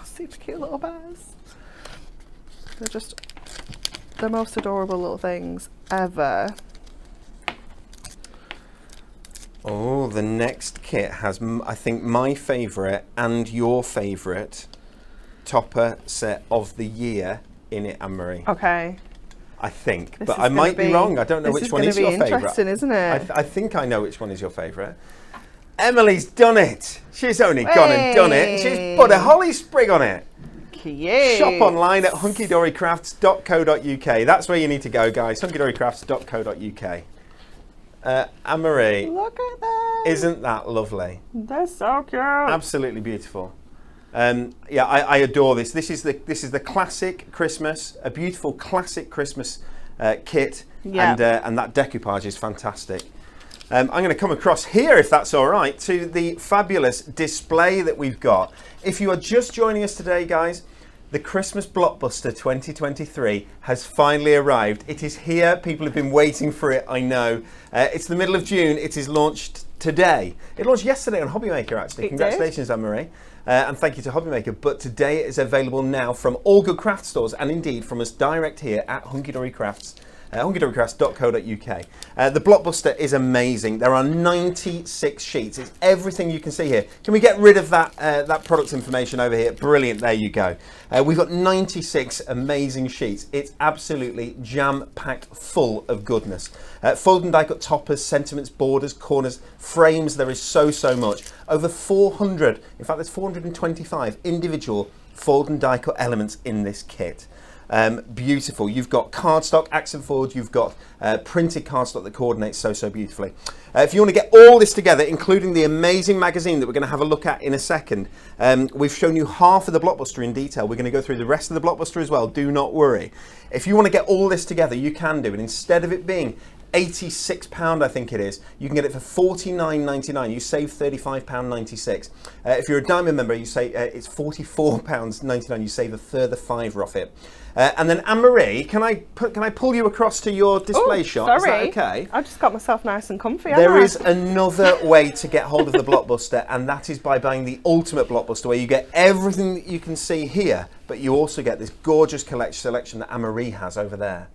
super cute little bears. They're just the most adorable little things ever. Oh, the next kit has, I think, my favourite and your favourite topper set of the year in it, Anne-Marie. Okay. I think, This but is I might gonna be wrong. I don't know this which one is your favourite. Interesting, isn't it? I think I know which one is your favourite. Emily's done it. She's only gone and done it. She's put a holly sprig on it. Cute. Shop online at hunkydorycrafts.co.uk. That's where you need to go, guys. hunkydorycrafts.co.uk. Anne-Marie, Look at that. isn't that lovely? They're so cute. Absolutely beautiful. Yeah, I adore this. This is the classic Christmas, a beautiful classic Christmas kit, Yeah. and that decoupage is fantastic. I'm going to come across here, if that's all right, to the fabulous display that we've got. If you are just joining us today, guys, the Christmas Blockbuster 2023 has finally arrived. It is here. People have been waiting for it, I know. It's the middle of June. It is launched today. It launched yesterday on Hobbymaker, actually. Congratulations, Anne-Marie. And thank you to Hobbymaker. But today it is available now from all good craft stores and indeed from us direct here at Hunky Dory Crafts. hunkydorycrafts.co.uk. The Blockbuster is amazing. There are 96 sheets. It's everything you can see here. Can we get rid of that product information over here? Brilliant. There you go. We've got 96 amazing sheets. It's absolutely jam-packed full of goodness. Fold and die cut toppers, sentiments, borders, corners, frames. There is so much. Over 400, in fact there's 425 individual fold and die cut elements in this kit. Beautiful. You've got cardstock, accent forward, you've got printed cardstock that coordinates so beautifully. If you want to get all this together, including the amazing magazine that we're going to have a look at in a second, we've shown you half of the Blockbuster in detail. We're going to go through the rest of the Blockbuster as well, do not worry. If you want to get all this together, you can do, and instead of it being £86, I think it is, you can get it for £49.99. You save £35.96. If you're a Diamond member, you say it's £44.99. You save a further £5 off it. And then Anne-Marie, can I pull you across to your display shot? Sorry. Is that okay? I've just got myself nice and comfy. There is another way to get hold of the Blockbuster, and that is by buying the Ultimate Blockbuster, where you get everything that you can see here, but you also get this gorgeous selection that Anne-Marie has over there.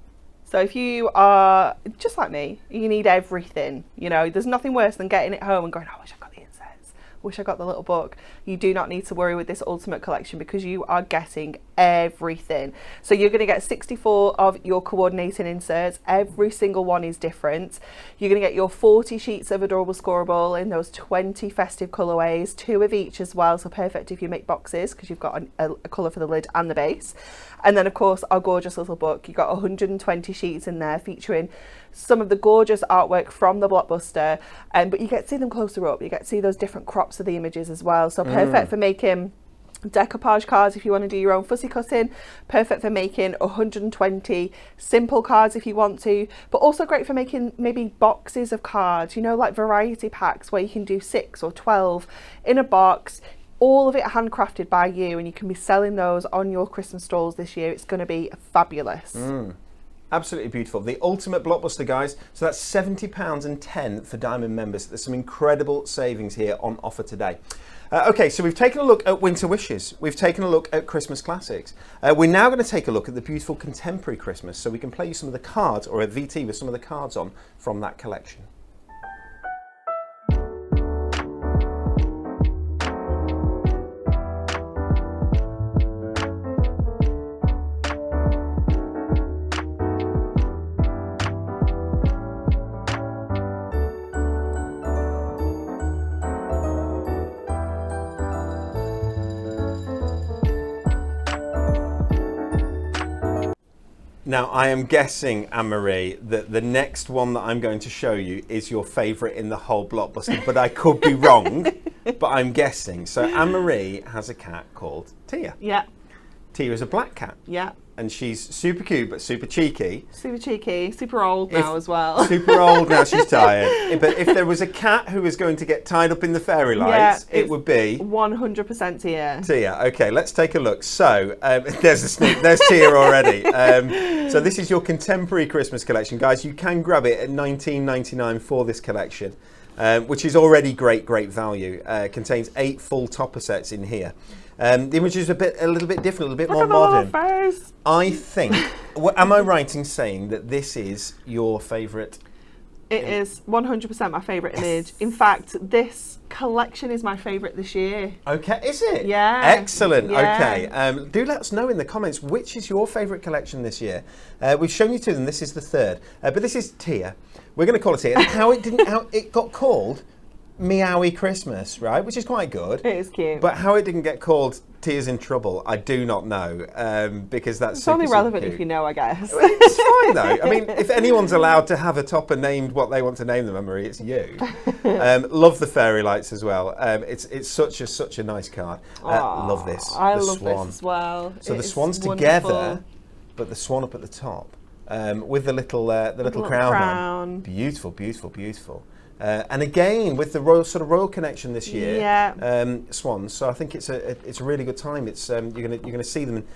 So if you are just like me, you need everything. You know, there's nothing worse than getting it home and going, I wish I got the inserts, wish I got the little book. You do not need to worry with this Ultimate collection because you are getting everything. So you're going to get 64 of your coordinating inserts. Every single one is different. You're going to get your 40 sheets of Adorable Scoreable in those 20 festive colourways, 2 of each as well. So perfect if you make boxes because you've got a colour for the lid and the base. And then, of course, our gorgeous little book. You've got 120 sheets in there featuring some of the gorgeous artwork from the Blockbuster. But you get to see them closer up. You get to see those different crops of the images as well. So perfect for making Decoupage cards if you want to do your own fussy cutting, perfect for making 120 simple cards if you want to, but also great for making maybe boxes of cards, you know, like variety packs where you can do 6 or 12 in a box, all of it handcrafted by you, and you can be selling those on your Christmas stalls this year. It's going to be fabulous. Absolutely beautiful. The ultimate blockbuster, guys. So that's £70.10 for Diamond members. There's some incredible savings here on offer today. Okay, so we've taken a look at Winter Wishes. We've taken a look at Christmas Classics. We're now going to take a look at the beautiful Contemporary Christmas, so we can play you some of the cards, or a VT with some of the cards on from that collection. Now, I am guessing, Anne-Marie, that the next one that I'm going to show you is your favourite in the whole blockbuster, but I could be wrong, but I'm guessing. So Anne-Marie has a cat called Tia. Yeah. Tia is a black cat. Yeah. And she's super cute, but super cheeky. Super cheeky, super old now as well. Super old now, she's tired. But if there was a cat who was going to get tied up in the fairy lights, it would be... 100% Tia. Tia, okay, let's take a look. So, there's a sneak, there's Tia already. So this is your Contemporary Christmas collection. Guys, you can grab it at $19.99 for this collection, which is already great value. Contains 8 full topper sets in here. The image is a little bit different, a little bit more modern. Face. I think, am I right in saying that this is your favourite? It is 100% my favourite image. In fact, this collection is my favourite this year. Okay, is it? Yeah. Excellent. Yeah. Okay. Do let us know in the comments which is your favourite collection this year. We've shown you 2 of them. This is the 3rd, but this is Tia. We're going to call it Tia. How it got called Meowie Christmas, right? Which is quite good. It is cute. But how it didn't get called Tia's in Trouble, I do not know, because that's it's only relevant cute. if you know, I guess. It's fine though. I mean, if anyone's allowed to have a topper named what they want to name them, Anne-Marie, it's you. Love the fairy lights as well. It's such a nice card. Love this. I the love swan. this as well. So the It's swan's wonderful. together, but the swan up at the top, with the little crown on. Beautiful, beautiful, beautiful. And again, with the royal connection this year, swans. So I think it's a really good time. It's you're gonna see them, and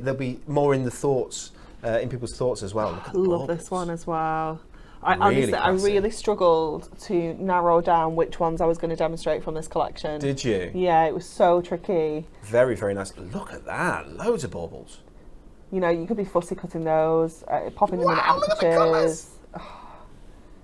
they'll be more in the thoughts, in people's thoughts as well. I love this one as well. I Really really struggled to narrow down which ones I was going to demonstrate from this collection. Did you? Yeah, it was so tricky. Very, very nice. Look at that, loads of baubles. You know, you could be fussy cutting those, popping them in Wow, look at the apertures. colours.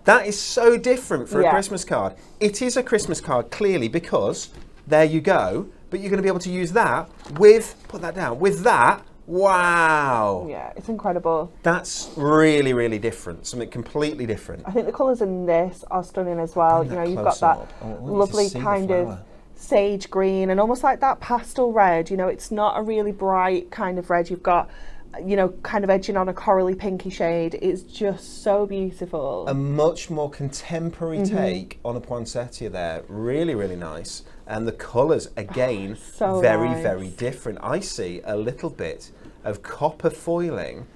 That is so different for a Christmas card. It is a Christmas card, clearly, because there you go, but you're going to be able to use that with, put that down, with that. Wow. Yeah, it's incredible. That's really, really different, something completely different. I think the colours in this are stunning as well. You know, you've got that lovely kind of sage green and almost like that pastel red. You know, it's not a really bright kind of red. You've got, you know, kind of edging on a corally pinky shade. It's just so beautiful. A much more contemporary take on a poinsettia there. Really, really nice. And the colours, again, so very, nice. very different. I see a little bit of copper foiling.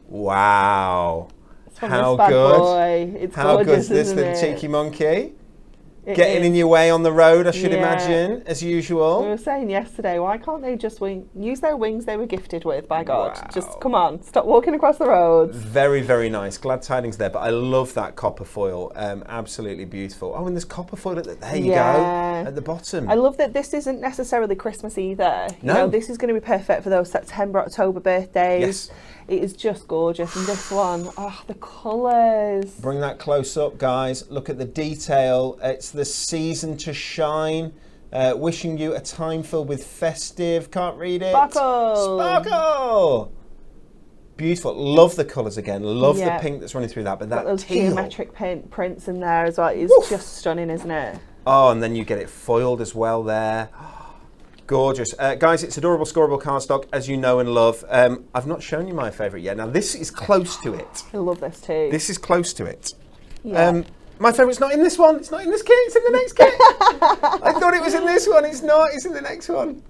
Wow. It's from How this bad good. boy. It's How gorgeous, good is this isn't little it? cheeky monkey? It Getting is. in your way on the road, I should Yeah. imagine, as usual. We were saying yesterday, why can't they just use their wings they were gifted with, by God? Wow. Just, come on, stop walking across the roads. Very, very nice. Glad tidings there, but I love that copper foil. Absolutely beautiful. Oh, and there's copper foil there you go, at the bottom. I love that this isn't necessarily Christmas either. You know, this is going to be perfect for those September, October birthdays. Yes. It is just gorgeous. And this one, oh, the colours. Bring that close up, guys. Look at the detail. It's the season to shine. Wishing you a time filled with festive. Can't read it. Sparkle. Sparkle. Beautiful. Love the colours again. Love the pink that's running through that. But Got that those teal. geometric prints in there as well. It's just stunning, isn't it? Oh, and then you get it foiled as well there. Gorgeous. Guys, it's adorable, scoreable cardstock, as you know and love. I've not shown you my favourite yet. Now, this is close to it. I love this too. This is close to it. Yeah. My favourite's not in this one. It's not in this kit. It's in the next kit. I thought it was in this one. It's not. It's in the next one.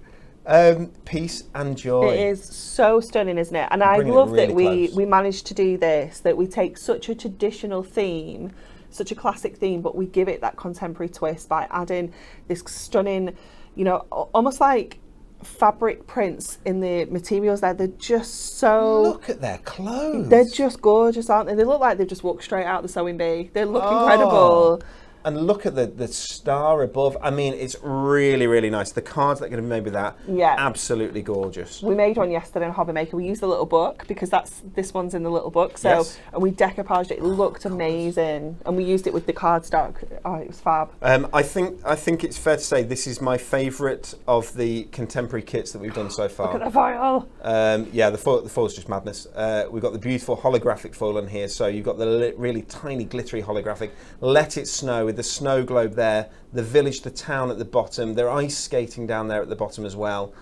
Peace and joy. It is so stunning, isn't it? And I Bringing it love really that close. we managed to do this, that we take such a traditional theme, such a classic theme, but we give it that contemporary twist by adding this stunning, you know, almost like fabric prints in the materials there. They're just so... Look at their clothes. They're just gorgeous, aren't they? They look like they've just walked straight out of the sewing bee. They look Oh. incredible. And look at the star above. I mean, it's really, really nice. The cards that are going to be made with that, Yeah. absolutely gorgeous. We made one yesterday in Hobby Maker. We used the little book because this one's in the little book. So Yes. and we decoupaged it. It looked amazing, and we used it with the cardstock. Oh, it was fab. I think it's fair to say this is my favourite of the contemporary kits that we've done so far. Look at the foil. Yeah, the foil's just madness. We've got the beautiful holographic foil in here, so you've got the really tiny glittery holographic. Let It Snow with the snow globe there, the village, the town at the bottom. They're ice skating down there at the bottom as well.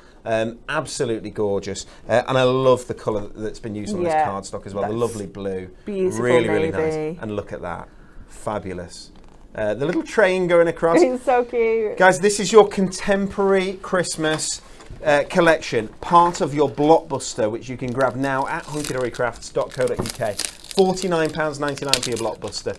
Absolutely gorgeous, and I love the colour that's been used on this cardstock as well. The lovely blue, beautiful really, really navy. nice. And look at that, fabulous. The little train going across. It's so cute. Guys, this is your contemporary Christmas collection, part of your Blockbuster, which you can grab now at hunkydorycrafts.co.uk. £49.99 for your Blockbuster.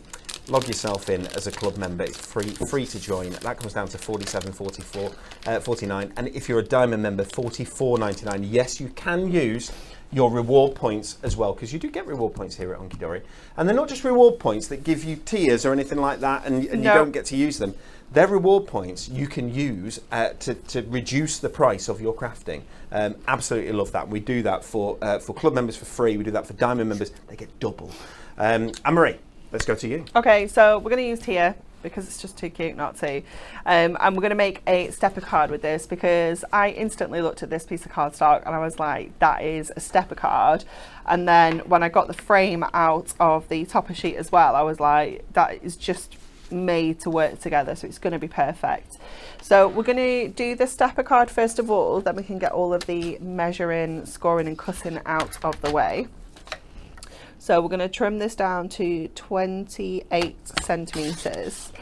Log yourself in as a club member. It's free to join. That comes down to $47.49. And if you're a diamond member, $44.99. Yes, you can use your reward points as well, because you do get reward points here at Hunky Dory. And they're not just reward points that give you tiers or anything like that, and you don't get to use them. They're reward points you can use to reduce the price of your crafting. Absolutely love that. We do that for club members for free. We do that for diamond members. They get double. Anne-Marie, let's go to you. Okay, so we're going to use Tia because it's just too cute not to. And we're going to make a stepper card with this because I instantly looked at this piece of cardstock and I was like, that is a stepper card. And then when I got the frame out of the topper sheet as well, I was like, that is just made to work together, so it's going to be perfect. So we're going to do the stepper card first of all, then we can get all of the measuring, scoring and cutting out of the way. So we're going to trim this down to 28 centimeters.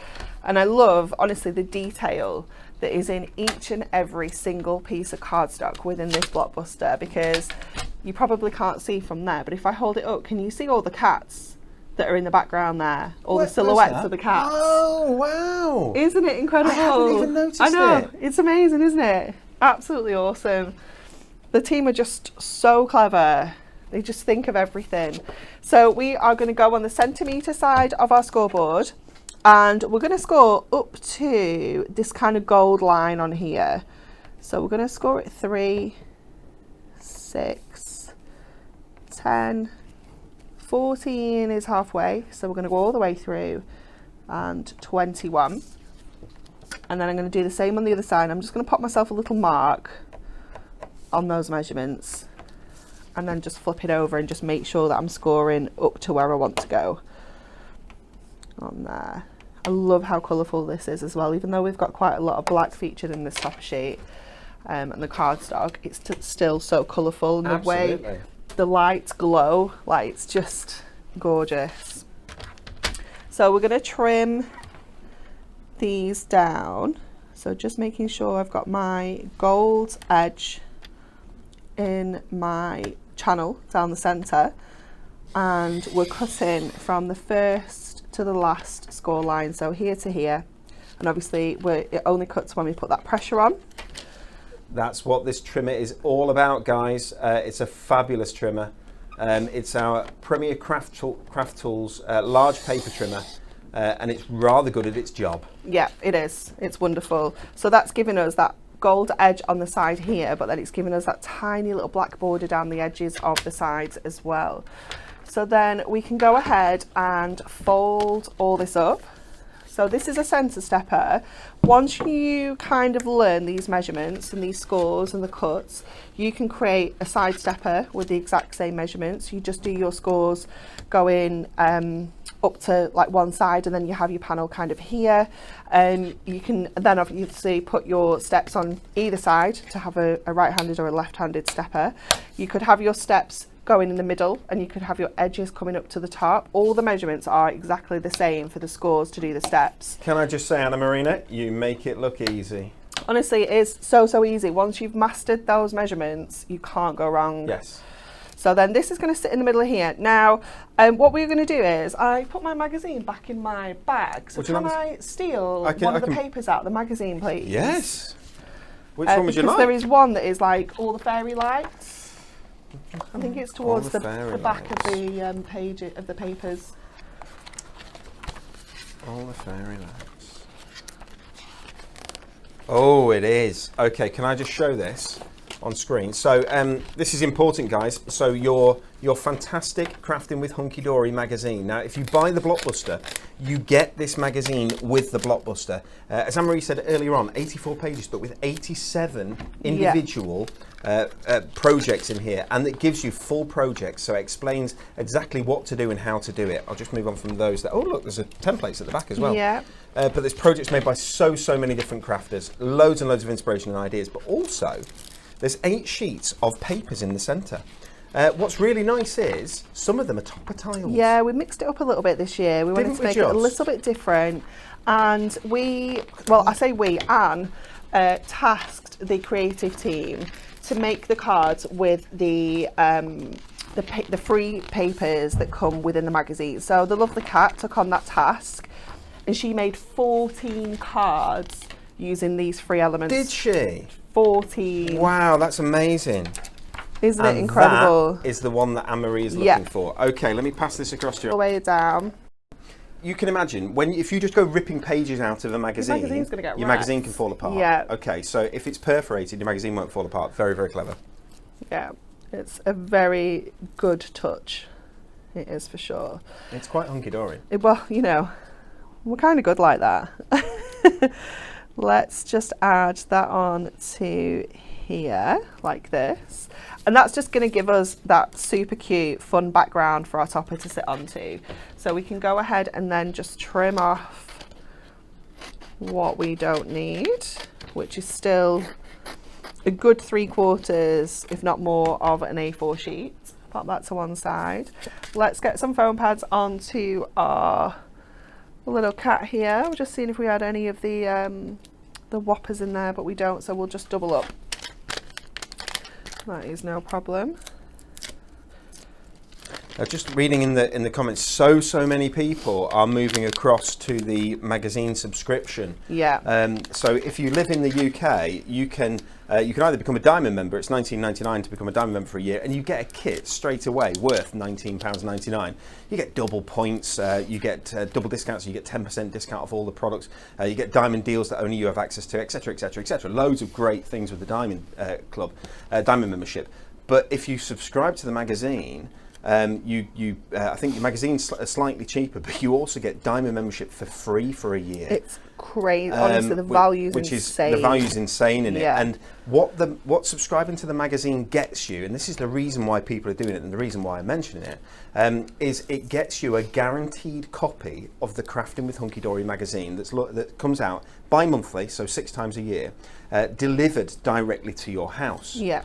And I love, honestly, the detail that is in each and every single piece of cardstock within this Blockbuster, because you probably can't see from there, but if I hold it up, can you see all the cats that are in the background there? All the silhouettes of the cats. Oh, wow. Isn't it incredible? I haven't even noticed I know, it. it's amazing, isn't it? Absolutely awesome. The team are just so clever. They just think of everything. So we are going to go on the centimetre side of our scoreboard, and we're going to score up to this kind of gold line on here. So we're going to score it 3, 6, 10, 14 is halfway. So we're going to go all the way through, and 21. And then I'm going to do the same on the other side. I'm just going to pop myself a little mark on those measurements, and then just flip it over and just make sure that I'm scoring up to where I want to go on there. I love how colourful this is as well, even though we've got quite a lot of black featured in this topper sheet and the cardstock, it's still so colourful, and the way the lights glow, like, it's just gorgeous. So we're going to trim these down, so just making sure I've got my gold edge in my channel down the centre, and we're cutting from the first to the last score line, so here to here, and obviously it only cuts when we put that pressure on. That's what this trimmer is all about, guys. It's a fabulous trimmer. It's our Premier Craft Tools large paper trimmer, and it's rather good at its job. Yeah, it is. It's wonderful. So that's giving us that gold edge on the side here, but then it's giving us that tiny little black border down the edges of the sides as well. So then we can go ahead and fold all this up. So this is a centre stepper. Once you kind of learn these measurements and these scores and the cuts, you can create a side stepper with the exact same measurements. You just do your scores going up to like one side, and then you have your panel kind of here. You can then obviously put your steps on either side to have a right-handed or a left-handed stepper. You could have your steps going in the middle, and you could have your edges coming up to the top. All the measurements are exactly the same for the scores to do the steps. Can I just say, Anna Marina, you make it look easy. Honestly, it is so easy. Once you've mastered those measurements, you can't go wrong. Yes. So then this is going to sit in the middle of here. Now, what we're going to do is I put my magazine back in my bag. So can I steal one of the papers out of the magazine, please? Yes. Which one would you because like? there is one that is like all the fairy lights. I think it's towards the back of the page of the papers. All the fairy lights. Oh, it is. Okay, can I just show this on screen? So this is important, guys. So your fantastic Crafting with Hunky Dory magazine. Now, if you buy the Blockbuster, you get this magazine with the Blockbuster. As Anne-Marie said earlier on, 84 pages, but with 87 individual projects in here, and it gives you full projects, so it explains exactly what to do and how to do it. I'll just move on from those. Oh, look, there's templates at the back as well. Yeah. But there's projects made by so many different crafters, loads and loads of inspiration and ideas, but also there's 8 sheets of papers in the centre. What's really nice is some of them are topper tiles. Yeah, we mixed it up a little bit this year. We wanted to make it a little bit different. And Anne tasked the creative team to make the cards with the free papers that come within the magazine. So the lovely cat took on that task, and she made 14 cards using these free elements. Did she? 14. Wow, that's amazing. Isn't it incredible? That is the one that Anne-Marie is looking for. Okay, let me pass this across to you. All the way down. You can imagine if you just go ripping pages out of a magazine, your magazine can fall apart. Yeah. Okay, so if it's perforated, your magazine won't fall apart. Very, very clever. Yeah, it's a very good touch. It is for sure. It's quite hunky-dory. Well, you know, we're kind of good like that. Let's just add that on to here like this, and that's just going to give us that super cute fun background for our topper to sit onto. So we can go ahead and then just trim off what we don't need, which is still a good 3/4 if not more of an A4 sheet. Pop that to one side. Let's get some foam pads onto our little cat here. We're just seeing if we had any of the whoppers in there, but we don't, so we'll just double up. That is no problem. Just reading in the comments, so many people are moving across to the magazine subscription. Yeah. So if you live in the UK, you can either become a diamond member. It's £19.99 to become a diamond member for a year, and you get a kit straight away worth £19.99. You get double points, you get double discounts, you get 10% discount off all the products, you get diamond deals that only you have access to, etc., etc., etc. Loads of great things with the Diamond Club, Diamond membership. But if you subscribe to the magazine, I think your magazine's slightly cheaper, but you also get Diamond membership for free for a year. It's crazy. Honestly, the value's insane. The value's insane in it. Yeah. And what subscribing to the magazine gets you, and this is the reason why people are doing it, and the reason why I'm mentioning it, is it gets you a guaranteed copy of the Crafting with Hunky Dory magazine that comes out bi-monthly, so 6 times a year, delivered directly to your house. Yeah.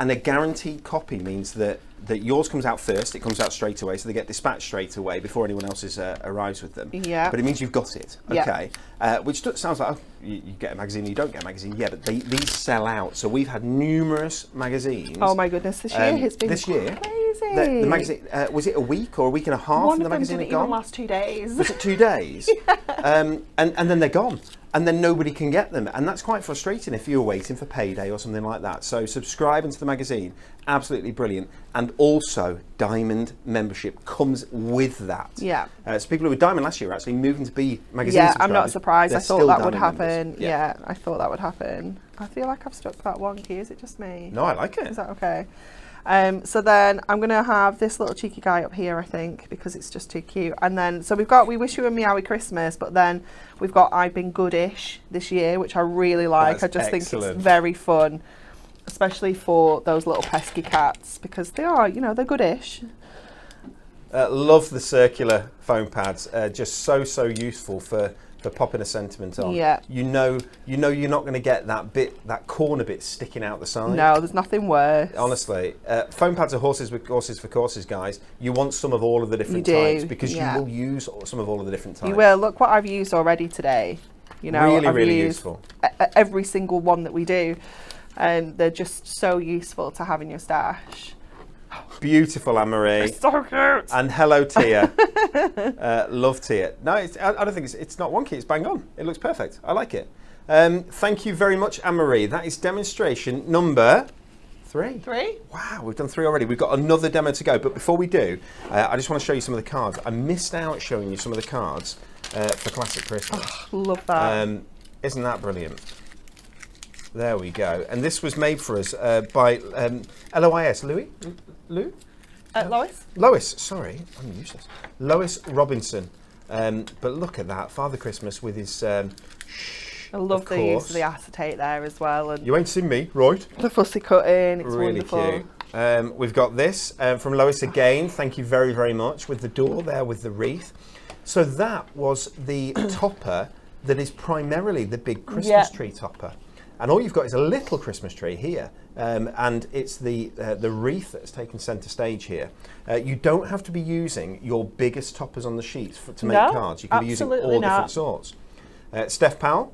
And a guaranteed copy means that yours comes out first, it comes out straight away, so they get dispatched straight away before anyone else's arrives with them. Yeah. But it means you've got it, okay? Yeah. Which sounds like, you get a magazine, you don't get a magazine. Yeah, but these sell out. So we've had numerous magazines. Oh my goodness, this year has been crazy. The magazine, was it a week or a week and a half? One and the magazine didn't even last 2 days. Was it 2 days? Yeah. And then they're gone. And then nobody can get them, and that's quite frustrating if you're waiting for payday or something like that. So subscribing to the magazine, absolutely brilliant. And also Diamond membership comes with that. Yeah. So people who were Diamond last year are actually moving to be magazine subscribers. I'm not surprised. I thought that would happen. Yeah. I thought that would happen. I feel like I've stuck that wonky. Is it just me? No, I like it. Is that okay? So then I'm going to have this little cheeky guy up here, I think, because it's just too cute. And then, so we've got We Wish You a Meowie Christmas, but then we've got I've Been Goodish this year, which I really like. That's I just excellent. think it's very fun, especially for those little pesky cats, because they are, they're goodish. Love the circular foam pads, just so useful for popping a sentiment on. Yeah. You know you're not going to get that corner bit sticking out the side. No, there's nothing worse. Honestly, foam pads are horses for courses, guys. You want some of all of the different types because you will use some of all of the different types. You will. Look what I've used already today. You know, really, I've really used useful. Every single one that we do, and they're just so useful to have in your stash. Beautiful, Anne-Marie. So cute. And hello, Tia. Love Tia. No, I don't think it's not wonky. It's bang on. It looks perfect. I like it. Thank you very much, Anne-Marie. That is demonstration number 3. 3? Wow, we've done 3 already. We've got another demo to go. But before we do, I just want to show you some of the cards. I missed out showing you some of the cards for Classic Christmas. Oh, love that. Isn't that brilliant? There we go. And this was made for us by LOIS. Lou? Lois? Lois, sorry. I'm useless. Lois Robinson. But look at that. Father Christmas with his... I love the use of the acetate there as well. And you ain't seen me, right? the fussy cutting, it's really wonderful. Cute. We've got this from Lois again. Thank you very, very much. With the door there with the wreath. So that was the topper that is primarily the big Christmas tree topper. And all you've got is a little Christmas tree here. And it's the wreath that's taken centre stage here. You don't have to be using your biggest toppers on the sheets to make cards. You can be using all different sorts. Steph Powell.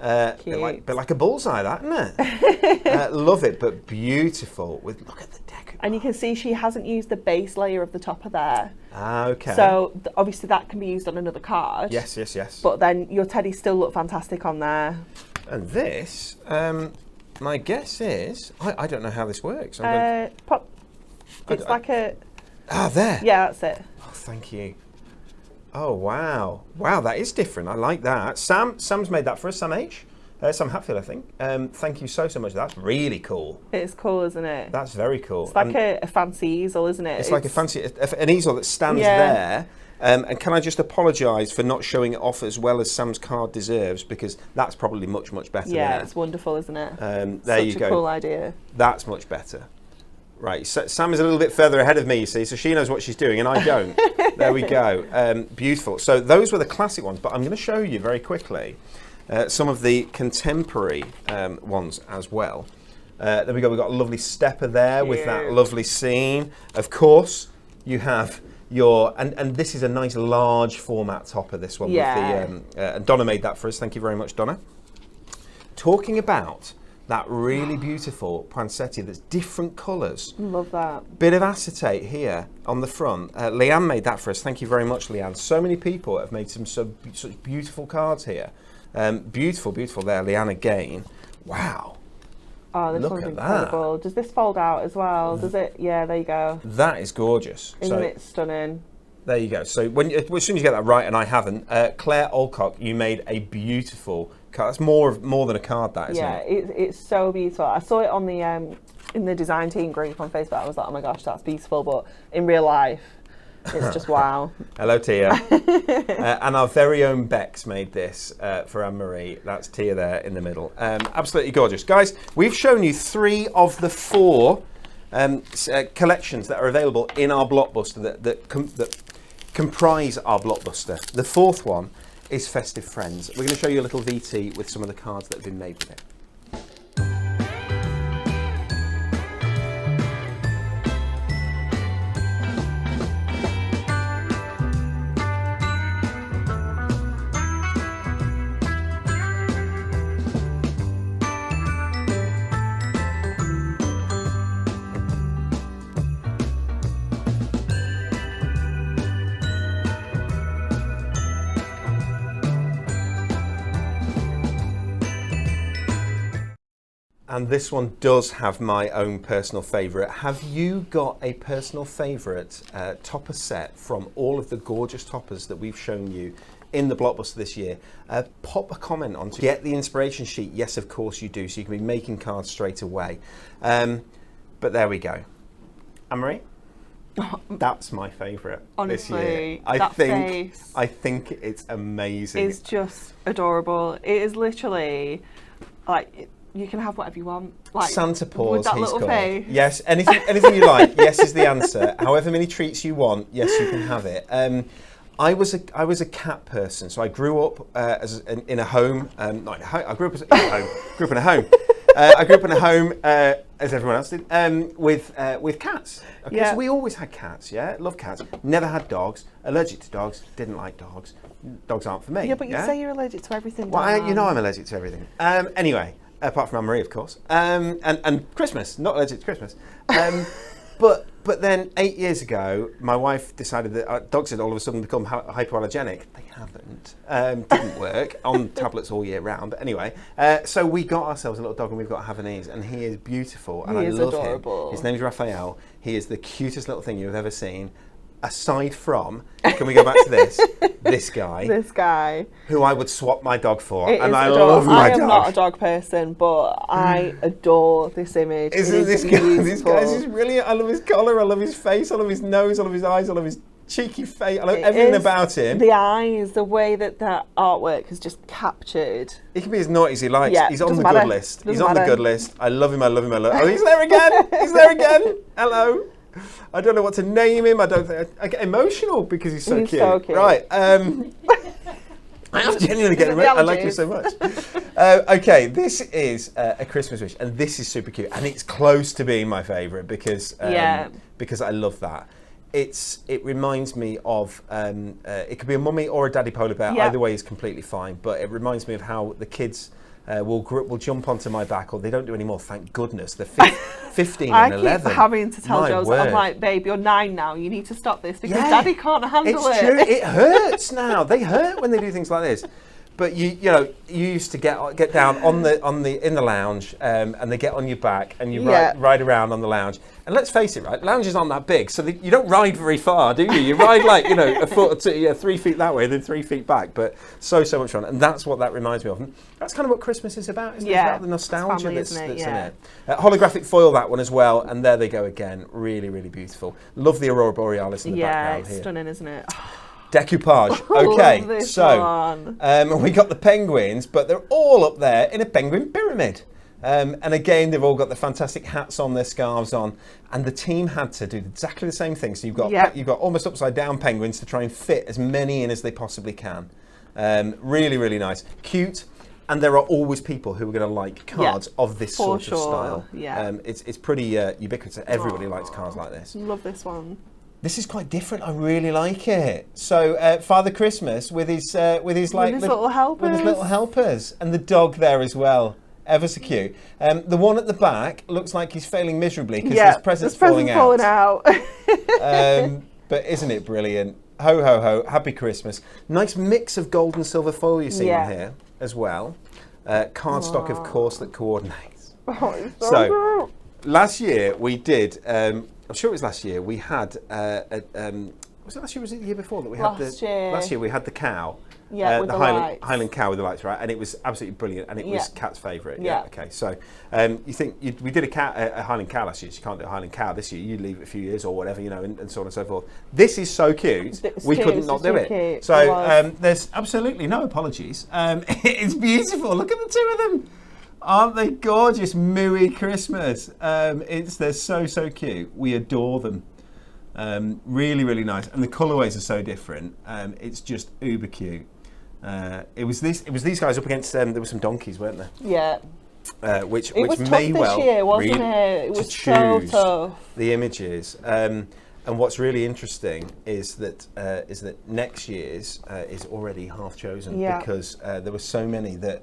Bit like a bullseye, that, isn't it? Love it, but beautiful. Look at the deck. And you can see she hasn't used the base layer of the topper there. Okay. So obviously that can be used on another card. Yes, yes, yes. But then your teddies still look fantastic on there. And this, my guess is, I don't know how this works. Pop. It's like a... Ah, there. Yeah, that's it. Oh, thank you. Oh, wow. Wow, that is different. I like that. Sam's made that for us, Sam H. Sam Hatfield, I think. Thank you so much. That's really cool. It's cool, isn't it? That's very cool. It's like a fancy easel, isn't it? It's like an easel that stands there. And can I just apologise for not showing it off as well as Sam's card deserves, because that's probably much, much better. Yeah, it's wonderful, isn't it? There you go. Such a cool idea. That's much better. Right, so Sam is a little bit further ahead of me, you see, so she knows what she's doing and I don't. There we go. Beautiful. So those were the classic ones, but I'm going to show you very quickly some of the contemporary ones as well. There we go. We've got a lovely stepper there with that lovely scene. Of course, you have your, and this is a nice large format topper, this one. Yeah. With the, and Donna made that for us. Thank you very much, Donna. Talking about that really beautiful poinsettia that's different colours. Love that. Bit of acetate here on the front. Leanne made that for us. Thank you very much, Leanne. So many people have made such beautiful cards here. Beautiful, beautiful there. Leanne again. Wow. Oh, this one's incredible. Does this fold out as well? Does it? Yeah, there you go. That is gorgeous. Isn't it stunning? There you go. So as soon as you get that right, and I haven't, Claire Alcock, you made a beautiful card. That's more than a card, that, isn't it? Yeah, it's so beautiful. I saw it on the in the design team group on Facebook. I was like, oh my gosh, that's beautiful. But in real life, it's just wow. Hello, Tia. And our very own Bex made this for Anne-Marie. That's Tia there in the middle. Absolutely gorgeous. Guys, we've shown you 3 of the 4 collections that are available in our Blockbuster that comprise our Blockbuster. The 4th one is Festive Friends. We're going to show you a little VT with some of the cards that have been made with it. And this one does have my own personal favourite. Have you got a personal favourite topper set from all of the gorgeous toppers that we've shown you in the Blockbuster this year? Pop a comment on to get the inspiration sheet. Yes, of course you do, so you can be making cards straight away. But there we go. Anne-Marie? That's my favourite this year. I think it's amazing. It's just adorable. It is literally like, you can have whatever you want. Like Santa Paws, with that he's little called. face. Yes, anything you like. Yes is the answer. However many treats you want, yes, you can have it. I was a cat person, so I grew up in a home. I grew up in a home. I grew up in a home, as everyone else did, with cats. Okay, Yeah. so we always had cats. Yeah, love cats. Never had dogs. Allergic to dogs. Didn't like dogs. Dogs aren't for me. Yeah, but you say you're allergic to everything. Well, Dan. you know I'm allergic to everything. Anyway, apart from Anne-Marie, of course. And Christmas. Not allergic to Christmas. But then 8 years ago, my wife decided that dogs had all of a sudden become hypoallergenic. They haven't. Didn't work on tablets all year round. But anyway, so we got ourselves a little dog, and we've got a Havanese, and he is beautiful, and He I is love adorable. him. His name's Raphael. He is the cutest little thing you've ever seen. Aside from, can we go back to this? This guy, who I would swap my dog for, It and is I adorable. love my dog. I am not a dog person, but I adore this image. Isn't this guy? This guy's just brilliant. I love his collar. I love his face. I love his nose. I love his eyes. I love his cheeky face. I love everything about him. The eyes, the way that artwork has just captured. He can be as naughty as he likes. Yeah, He's on the doesn't matter. good list. Doesn't He's on the matter. good list. I love him. I love him. I love him. Oh, he's there again. He's there again. Hello. I don't know what to name him. I don't think I get emotional because he's so He's cute. so cute. Right. I am genuinely getting The emotional. I like him allergies. so much. Okay, this is a Christmas wish, and this is super cute, and it's close to being my favourite because I love that. It reminds me of it could be a mummy or a daddy polar bear. Yeah. Either way is completely fine, but it reminds me of how the kids will jump onto my back, or they don't do any more. Thank goodness. They're 15 I and 11. keep having to tell My Joe, word. I'm like, babe, you're 9 now. You need to stop this because Yeah. Daddy can't handle It's it. true. It hurts now. They hurt when they do things like this. But you used to get down in the lounge, and they get on your back, and you ride around on the lounge. And let's face it, right? Lounges aren't that big, so you don't ride very far, do you? You ride like a foot or two, 3 feet that way, then 3 feet back. But so much fun, and that's what that reminds me of. And that's kind of what Christmas is about, isn't it? It's about the nostalgia family, that's isn't it? in it. Holographic foil, that one as well, and there they go again. Really, really beautiful. Love the Aurora Borealis in the background it's here. stunning, isn't it? Decoupage. Love Okay, this so one. we got the penguins, but they're all up there in a penguin pyramid. And again, they've all got the fantastic hats on, their scarves on, and the team had to do exactly the same thing. So you've got almost upside down penguins to try and fit as many in as they possibly can. Really, really nice, cute. And there are always people who are going to like cards of this sort of style. Yeah. It's pretty ubiquitous. Everybody likes cards like this. Love this one. This is quite different. I really like it. So Father Christmas with his little helpers. with his little helpers, and the dog there as well. Ever so cute. The one at the back looks like he's failing miserably because there's presents falling out. But isn't it brilliant? Ho ho ho! Happy Christmas. Nice mix of gold and silver foil you see on here as well. Cardstock, of course, that coordinates. Oh, it's So last year we did. I'm sure it was last year. We had. Was it last year? Or was it the year before that we had Last year we had the cow. Yeah, with the lights. Highland cow with the lights, right? And it was absolutely brilliant, and it was Kat's favourite. Yeah. Okay. So you think we did a Highland cow last year? So you can't do a Highland cow this year. You leave it a few years or whatever, and so on and so forth. This is so cute. We couldn't not do it. Cute. So there's absolutely no apologies. It's beautiful. Look at the two of them. Aren't they gorgeous? Mooey Christmas. They're so cute. We adore them. Really, really nice. And the colourways are so different. It's just uber cute. It was these guys up against there were some donkeys, weren't there? Yeah. Which was may tough well this year, wasn't really it? It was to so choose tough. the images. And what's really interesting is that next year's is already half chosen because there were so many that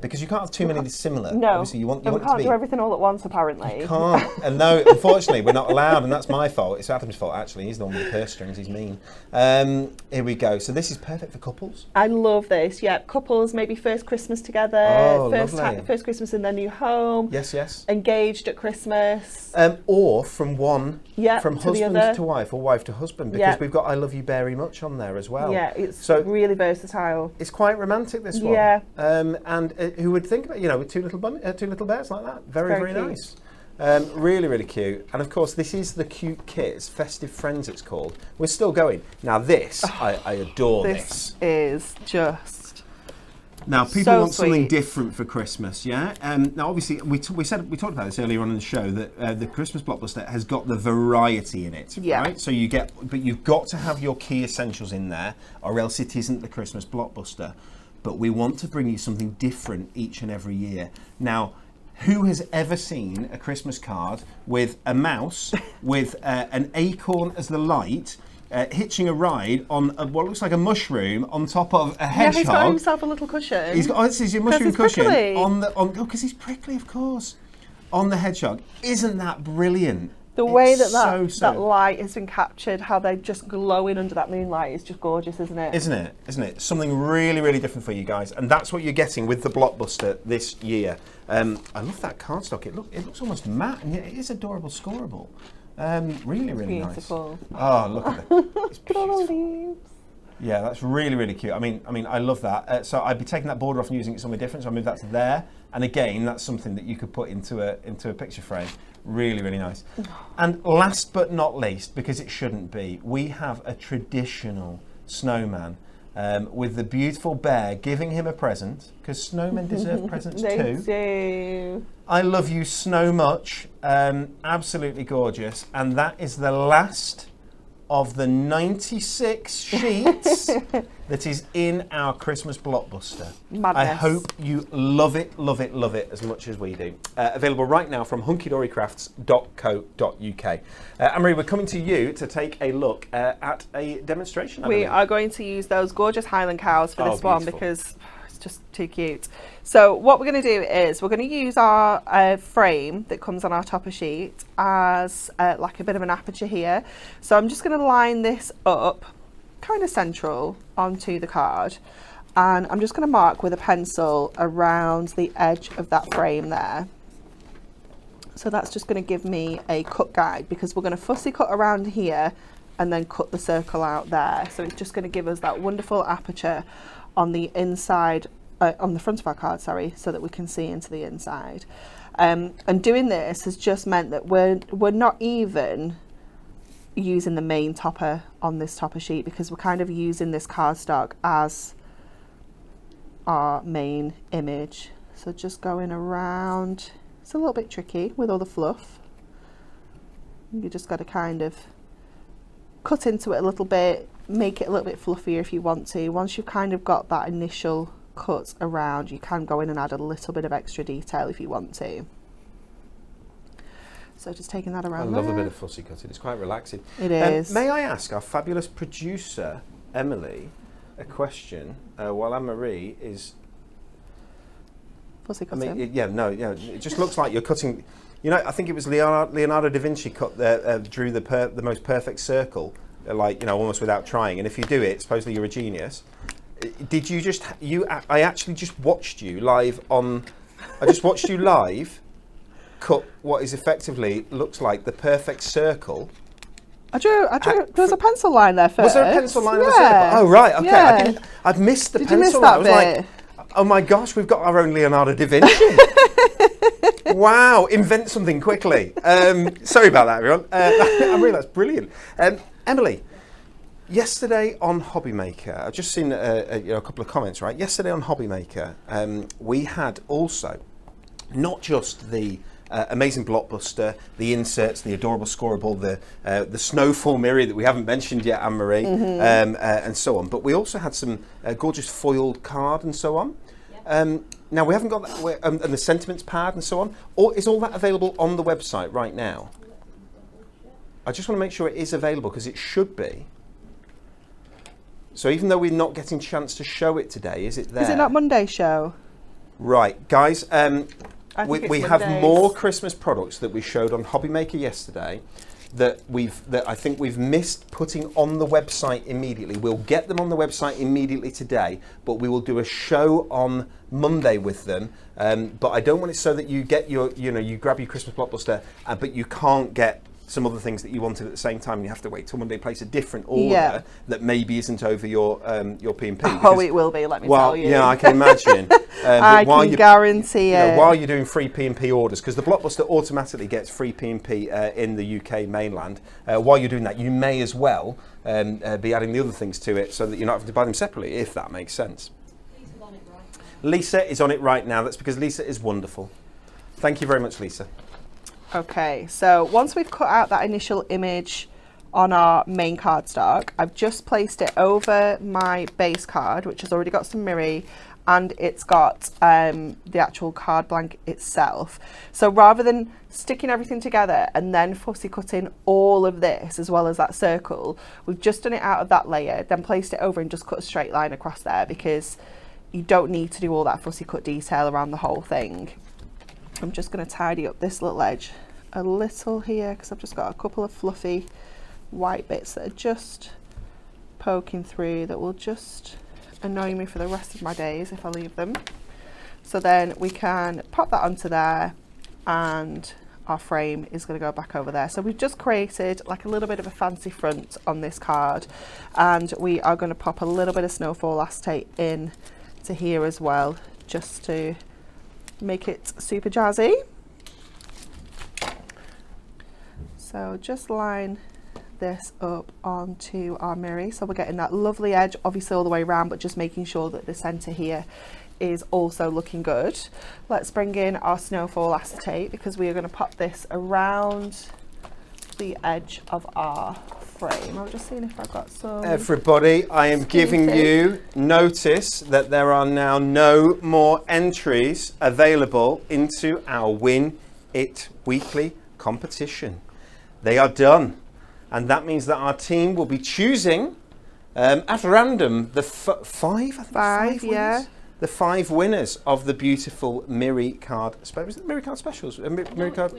because you can't have too many similar. No, obviously you want we to can't be, do everything all at once. Apparently, you can't. And no, unfortunately, we're not allowed, and that's my fault. It's Adam's fault actually. He's the one with the purse strings. He's mean. Here we go. So this is perfect for couples. I love this. Yeah, couples maybe first Christmas together, lovely. first Christmas in their new home. Yes. Engaged at Christmas. Or from one, from to the husband other. to wife or wife to husband, because we've got "I love you very much" on there as well. Yeah, it's so really versatile. It's quite romantic, this one. Yeah. And who would think about with two little bears like that? Very cute. nice. Really, really cute. And of course, this is the Cute Kits Festive Friends. It's called. We're still going now. This I adore. This is just. Now, people so want something sweet. different for Christmas, yeah? Now, obviously, we talked about this earlier on in the show, that the Christmas Blockbuster has got the variety in it, right? So but you've got to have your key essentials in there, or else it isn't the Christmas Blockbuster. But we want to bring you something different each and every year. Now, who has ever seen a Christmas card with a mouse, with an acorn as the light, hitching a ride on what looks like a mushroom on top of a hedgehog? Yeah, he's got himself a little cushion. He's got, oh, this is your mushroom cushion prickly. because he's prickly, of course, on the hedgehog. Isn't that brilliant? The way It's that light has been captured, how they're just glowing under that moonlight, is just gorgeous, isn't it? Isn't it? Isn't it? Something really, really different for you guys, and that's what you're getting with the Blockbuster this year. I love that cardstock. It looks almost matte, and yet it is adorable, scoreable. Really, really Beautiful. nice. Oh, look at that! It's Look at all the beautiful. leaves. Yeah, that's really, really cute. I mean, I love that. So I'd be taking that border off and using it somewhere different. So I move that to there, and again, that's something that you could put into a picture frame. Really, really nice. And last but not least, because it shouldn't be, we have a traditional snowman with the beautiful bear giving him a present, because snowmen deserve presents They too. do. I love you so much. Absolutely gorgeous. And that is the last of the 96 sheets that is in our Christmas Blockbuster. Madness. I hope you love it, love it, love it as much as we do. Available right now from hunkydorycrafts.co.uk. Anne-Marie, we're coming to you to take a look at a demonstration. We are going to use those gorgeous Highland cows for this one beautiful. because it's just too cute. So what we're going to do is we're going to use our frame that comes on our topper sheet as like a bit of an aperture here. So I'm just going to line this up kind of central onto the card, and I'm just going to mark with a pencil around the edge of that frame there. So that's just going to give me a cut guide, because we're going to fussy cut around here and then cut the circle out there. So it's just going to give us that wonderful aperture on the inside, on the front of our card, sorry, so that we can see into the inside. And doing this has just meant that we're not even using the main topper on this topper sheet, because we're kind of using this cardstock as our main image. So just going around, it's a little bit tricky with all the fluff. You just got to kind of cut into it a little bit, make it a little bit fluffier if you want to. Once you've kind of got that initial cut around, you can go in and add a little bit of extra detail if you want to. So just taking that around. I love there. a bit of fussy cutting. It's quite relaxing. It is. May I ask our fabulous producer, Emily, a question while Anne-Marie is... Fussy I cutting. mean, it just looks like you're cutting... You know, I think it was Leonardo da Vinci drew the most perfect circle, almost without trying. And if you do it, supposedly you're a genius. Did you just... I actually just watched you live on... I just watched you live cut what is effectively looks like the perfect circle. I drew. There was a pencil line there first. Was there a pencil line in the Yeah. circle? Oh right, okay. Yeah. I'd missed the Did you miss pencil that line. I was bit? like, oh my gosh, we've got our own Leonardo da Vinci. Wow, invent something quickly. Sorry about that, everyone. Anne-Marie, that's brilliant. Emily, yesterday on Hobbymaker, I've just seen a couple of comments. Right, yesterday on Hobbymaker, we had also not just the amazing Blockbuster, the inserts, the adorable scoreable, the snowfall mirror that we haven't mentioned yet, Anne-Marie, and so on. But we also had some gorgeous foiled card and so on. Now we haven't got that, and the sentiments pad and so on. Or is all that available on the website right now? I just want to make sure it is available, because it should be. So even though we're not getting a chance to show it today, is it there? Is it not Monday's show? Right, guys. We have Mondays. more Christmas products that we showed on Hobbymaker yesterday that I think we've missed putting on the website immediately. We'll get them on the website immediately today, but we will do a show on Monday with them. But I don't want it so that you get you grab your Christmas Blockbuster, but you can't get some other things that you wanted at the same time, and you have to wait till Monday, place a different order that maybe isn't over your P&P. Oh, it will be, let me tell you. Yeah, I can imagine. I can guarantee it. While you're doing free P&P orders, because the Blockbuster automatically gets free P&P in the UK mainland. While you're doing that, you may as well be adding the other things to it, so that you're not having to buy them separately, if that makes sense. Lisa is on it right now. That's because Lisa is wonderful. Thank you very much, Lisa. Okay, so once we've cut out that initial image on our main cardstock, I've just placed it over my base card, which has already got some mirror, and it's got the actual card blank itself. So rather than sticking everything together and then fussy cutting all of this as well as that circle, we've just done it out of that layer, then placed it over and just cut a straight line across there, because you don't need to do all that fussy cut detail around the whole thing. I'm just going to tidy up this little edge a little here, because I've just got a couple of fluffy white bits that are just poking through that will just annoy me for the rest of my days if I leave them. So then we can pop that onto there, and our frame is going to go back over there. So we've just created like a little bit of a fancy front on this card, and we are going to pop a little bit of snowfall acetate in to here as well, just to make it super jazzy. So just line this up onto our mirror, so we're getting that lovely edge obviously all the way around, but just making sure that the center here is also looking good. Let's bring in our snowfall acetate, because we are going to pop this around the edge of our frame. I'm just seeing if I've got some. Everybody, I am giving you notice that there are now no more entries available into our Win It Weekly competition. They are done, and that means that our team will be choosing at random the five Yeah. the 5 winners of the beautiful Miri card. Was it the Miri card specials? Miri card.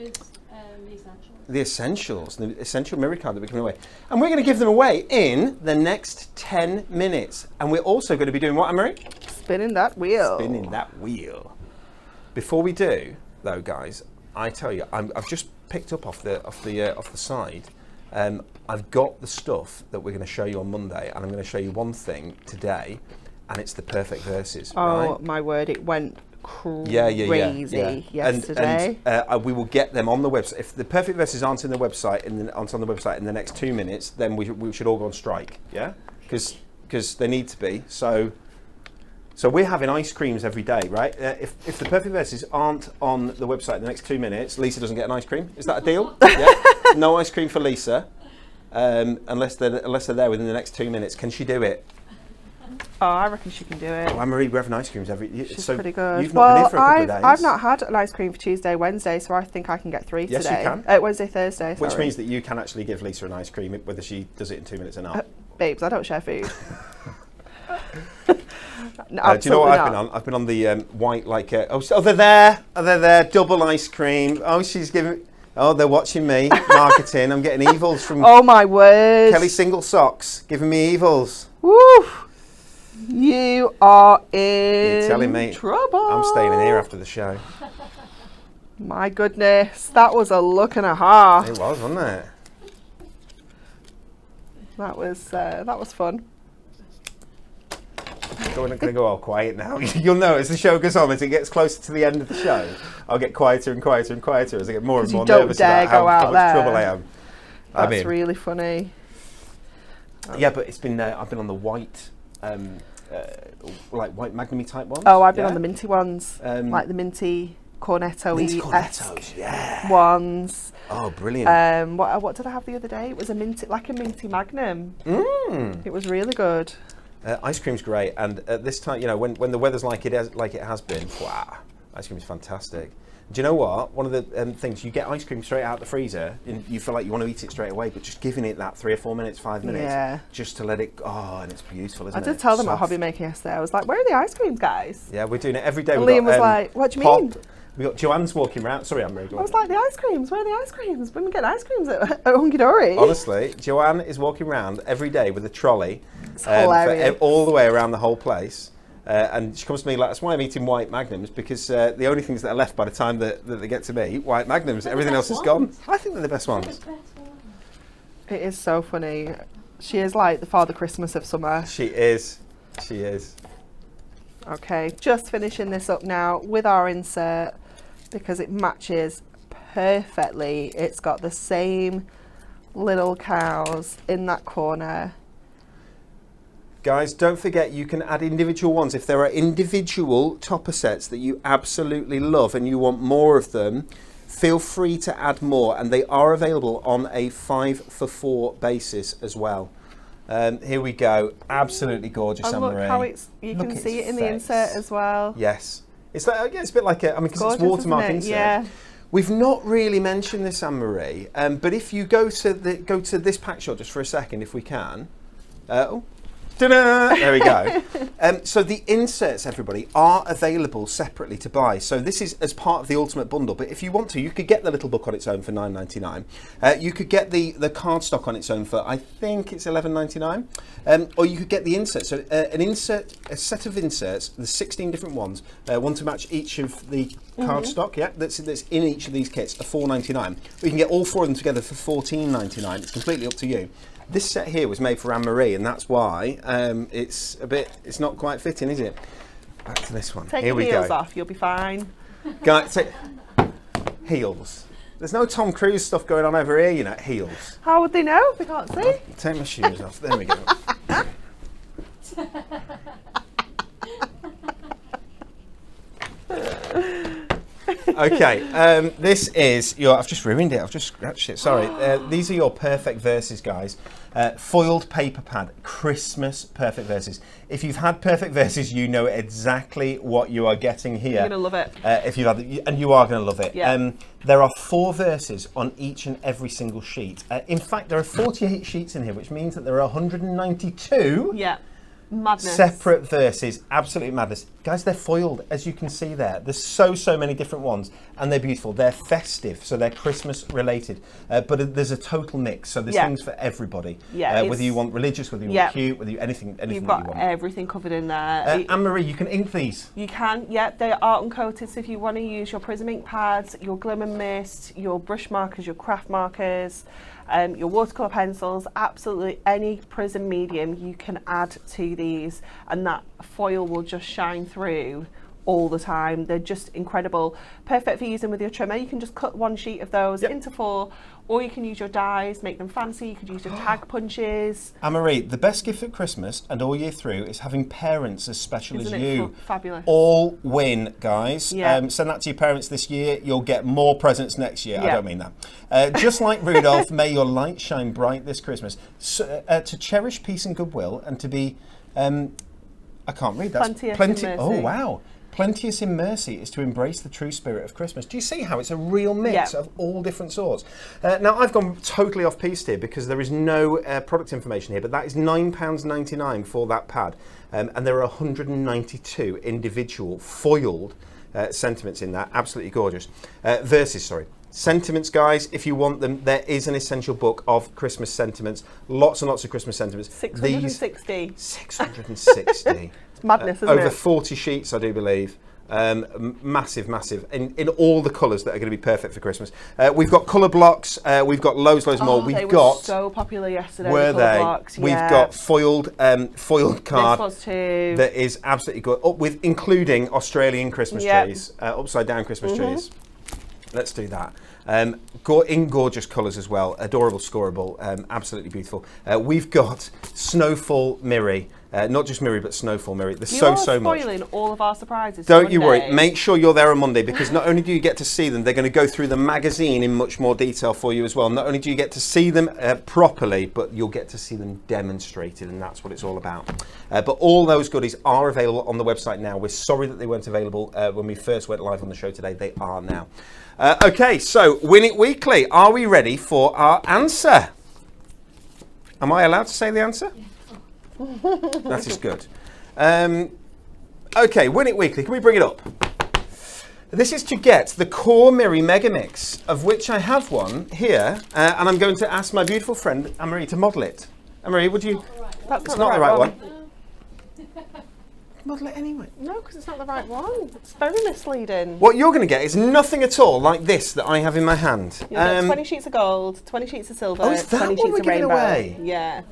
The essentials, the essential Miri card that we're giving away. And we're going to give them away in the next 10 minutes. And we're also going to be doing what, Anne-Marie? Spinning that wheel. Spinning that wheel. Before we do, though, guys, I tell you, I've just picked up off the side. I've got the stuff that we're going to show you on Monday, and I'm going to show you one thing today, and it's the perfect verses. Oh right? my word! It went crazy yesterday. And we will get them on the website. If the perfect verses aren't on the website in the next 2 minutes, then we should all go on strike. Yeah, because they need to be. So we're having ice creams every day, right? If the perfect verses aren't on the website in the next 2 minutes, Lisa doesn't get an ice cream. Is that a deal? Yeah. No ice cream for Lisa, unless they're there within the next 2 minutes. Can she do it? Oh, I reckon she can do it. Oh, Anne-Marie, we're having ice creams She's pretty good. You've not been here for a couple of days. I've not had an ice cream for Tuesday, Wednesday, so I think I can get 3 yes, today. Yes, you can. Wednesday, Thursday, sorry. Which means that you can actually give Lisa an ice cream, whether she does it in 2 minutes or not. Babes, I don't share food. No, do you know what I've been on? I've been on the white, like, they're there. Oh, they're there. Double ice cream. Oh, she's giving. Oh, they're watching me. Marketing. I'm getting evils from. Oh my word. Kelly Single Socks giving me evils. Woo! You are in You're telling me trouble. I'm staying in here after the show. My goodness, that was a look and a half. It was, wasn't it? That was fun. I'm going to go all quiet now. You'll know as the show goes on, as it gets closer to the end of the show, I'll get quieter and quieter and quieter as I get more and more nervous about how much trouble I am. That's really funny. Yeah, but it's been I've been on the white, like white Magnum type ones. Oh, I've been on the minty ones, like the minty cornetto-y ones. Oh, brilliant! What did I have the other day? It was a minty Magnum. It was really good. Ice cream's great, and at this time, when the weather's like it has been, wow, ice cream is fantastic. Do you know what? One of the things, you get ice cream straight out the freezer, and you feel like you want to eat it straight away, but just giving it that 3 or 4 minutes, 5 minutes, just to let it. Oh, and it's beautiful, isn't it? I did tell them at Hobby Maker yesterday. I was like, "Where are the ice creams, guys?" Yeah, we're doing it every day. And Liam was like, "What do you mean?" We got Joanne's walking around. Sorry, Anne-Marie. I was like, "The ice creams. Where are the ice creams? When we get ice creams at Hunky Dory?" Honestly, Joanne is walking around every day with a trolley, hilarious. all the way around the whole place. And she comes to me like, that's why I'm eating white Magnums, because the only things that are left by the time that they get to me, white Magnums, everything else is gone. I think they're the best ones. It is so funny. She is like the Father Christmas of summer. She is. She is. Okay, just finishing this up now with our insert, because it matches perfectly. It's got the same little cows in that corner. Guys, don't forget you can add individual ones. If there are individual topper sets that you absolutely love and you want more of them, feel free to add more, and they are available on a 5 for 4 basis as well. Here we go. Absolutely gorgeous, And Anne-Marie. look how you can see it in the insert as well. Yes. It's like, it's a bit like because it's Gorgeous, watermark isn't it? insert. Yeah. We've not really mentioned this, Anne-Marie, but if you go to this pack shot just for a second, if we can. Ta-da! There we go. So the inserts, everybody, are available separately to buy. So this is as part of the Ultimate Bundle. But if you want to, you could get the little book on its own for $9.99. You could get the cardstock on its own for, I think it's $11.99. Or you could get the insert. So a set of inserts, the 16 different ones, one to match each of the cardstock. Yeah, that's in each of these kits, are $4.99. We can get all 4 of them together for $14.99. It's completely up to you. This set here was made for Anne-Marie, and that's why it's not quite fitting, is it? Back to this one. Take here your we heels go. off, you'll be fine. Guys, heels. There's no Tom Cruise stuff going on over here, you know, heels. How would they know? They can't see. Take my shoes off. There we go. Okay, this is your. I've just ruined it. I've just scratched it. Sorry. These are your perfect verses, guys. Foiled paper pad, Christmas perfect verses. If you've had perfect verses, you know exactly what you are getting here. You're gonna love it. If you've had, and you are going to love it. Yeah. There are 4 verses on each and every single sheet. In fact, there are 48 sheets in here, which means that there are 192. Yeah. Madness. Separate verses, absolute madness. Guys, they're foiled, as you can see there. There's so many different ones, and they're beautiful. They're festive, so they're Christmas related, but there's a total mix, so there's things for everybody. Yeah, whether you want religious, whether you want cute, whether you anything You've that you got want. everything covered in there. Anne-Marie, you can ink these. You can, yeah, they are uncoated, so if you want to use your Prism ink pads, your Glimmer Mist, your brush markers, your craft markers, your watercolour pencils, absolutely any Prism medium you can add to these, and that foil will just shine through all the time. They're just incredible. Perfect for using with your trimmer. You can just cut 1 sheet of those into 4, or you can use your dies, make them fancy. You could use your tag punches. Anne-Marie, the best gift at Christmas and all year through is having parents as special Isn't as it you. fabulous? All win, guys. Yeah. Send that to your parents this year. You'll get more presents next year. I Yeah. don't mean that. Just like Rudolph, may your light shine bright this Christmas. So, to cherish peace and goodwill, and to be, I can't read that. Plenteous in mercy. Oh, wow. Plenteous in mercy is to embrace the true spirit of Christmas. Do you see how it's a real mix of all different sorts? Now, I've gone totally off piste here because there is no product information here, but that is £9.99 for that pad. And there are 192 individual foiled sentiments in that. Absolutely gorgeous. Verses, sorry. Sentiments, guys, if you want them, there is an essential book of Christmas sentiments. Lots and lots of Christmas sentiments. 660. 660. It's madness, isn't Over it? 40 sheets, I do believe. Massive, in all the colours that are going to be perfect for Christmas. We've got colour blocks. We've got loads more. They We've were so popular yesterday. Were the they? colour blocks, We've yeah. got foiled card. This was too. That is absolutely good. With including Australian Christmas trees, upside down Christmas trees. Let's do that. In gorgeous colours as well. Adorable, scoreable, absolutely beautiful. We've got Snowfall Mirri. Not just Mirri, but Snowfall Mirri. There's so much. Spoiling all of our surprises. Don't you worry. Make sure you're there on Monday, because not only do you get to see them, they're going to go through the magazine in much more detail for you as well. Not only do you get to see them properly, but you'll get to see them demonstrated, and that's what it's all about. But all those goodies are available on the website now. We're sorry that they weren't available when we first went live on the show today. They are now. Okay, so Win It Weekly. Are we ready for our answer? Am I allowed to say the answer? That is good. Okay, Win It Weekly. Can we bring it up? This is to get the Core Mirri Mega Mix, of which I have one here, and I'm going to ask my beautiful friend Anne-Marie to model it. Anne-Marie, would you? That's It's not the right one. Model it anyway. No, because it's not the right one. It's very misleading. What you're going to get is nothing at all like this that I have in my hand. You'll get 20 sheets of gold, 20 sheets of silver, is that 20 what sheets we're of giving rainbow. away? Yeah.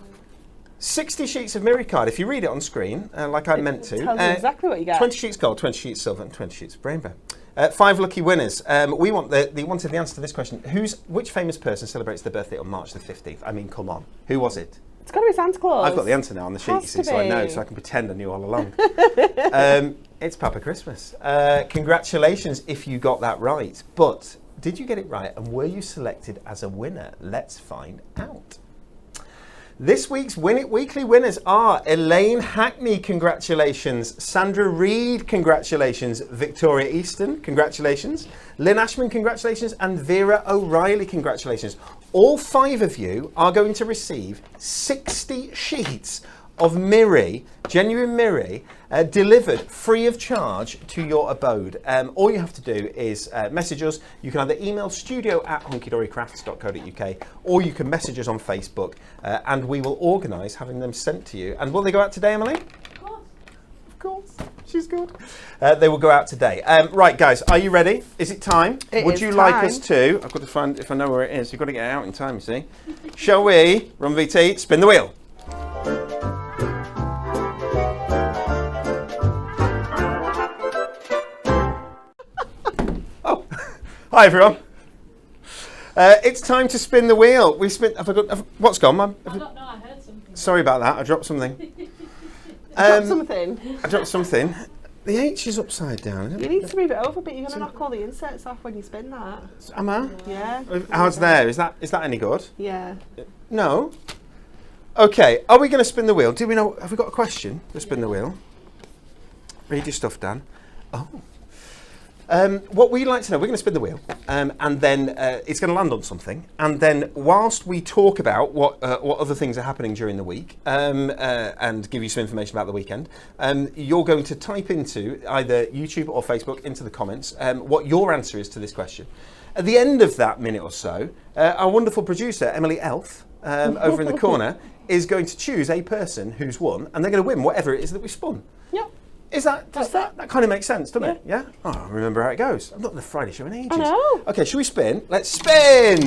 60 sheets of Mirri card. If you read it on screen, like I meant to. Tells you exactly what you get. 20 sheets gold, 20 sheets silver, and 20 sheets of rainbow. 5 lucky winners. We wanted the answer to this question. Which famous person celebrates their birthday on March the 15th? I mean, come on. Who was it? It's got to be Santa Claus. I've got the answer now on the sheet, you see, so I know, so I can pretend I knew all along. It's Papa Christmas. Congratulations if you got that right. But did you get it right, and were you selected as a winner? Let's find out. This week's Win It Weekly winners are Elaine Hackney, congratulations. Sandra Reed, congratulations. Victoria Easton, congratulations. Lynn Ashman, congratulations. And Vera O'Reilly, congratulations. All 5 of you are going to receive 60 sheets of Miri, genuine Miri, delivered free of charge to your abode. All you have to do is message us. You can either email studio@honkydorycrafts.co.uk or you can message us on Facebook and we will organise having them sent to you. And will they go out today, Emily? Of course. She's good. They will go out today. Right, guys, are you ready? Is it time? Would you like us to? I've got to find, if I know where it is, you've got to get it out in time, you see. Shall we, Run VT, spin the wheel? Hi everyone. It's time to spin the wheel. We spin. What's gone, Mum? I don't know. I heard something. Sorry about that. I dropped something. Drop something. I dropped something. The H is upside down. You need to move it over, but you're going to knock all the inserts off when you spin that. Am I? Yeah. How's there? Is that any good? Yeah. No. Okay. Are we going to spin the wheel? Do we know? Have we got a question to spin the wheel? Read your stuff, Dan. Oh. What we'd like to know, we're going to spin the wheel, and then it's going to land on something, and then whilst we talk about what other things are happening during the week, and give you some information about the weekend, you're going to type into either YouTube or Facebook into the comments what your answer is to this question. At the end of that minute or so, our wonderful producer, Emily Elf, over in the corner, is going to choose a person who's won, and they're going to win whatever it is that we spun. Yep. Is that kind of makes sense, doesn't it? Yeah? Oh, I remember how it goes. I've not done the Friday show in ages. I know. Okay, shall we spin? Let's spin!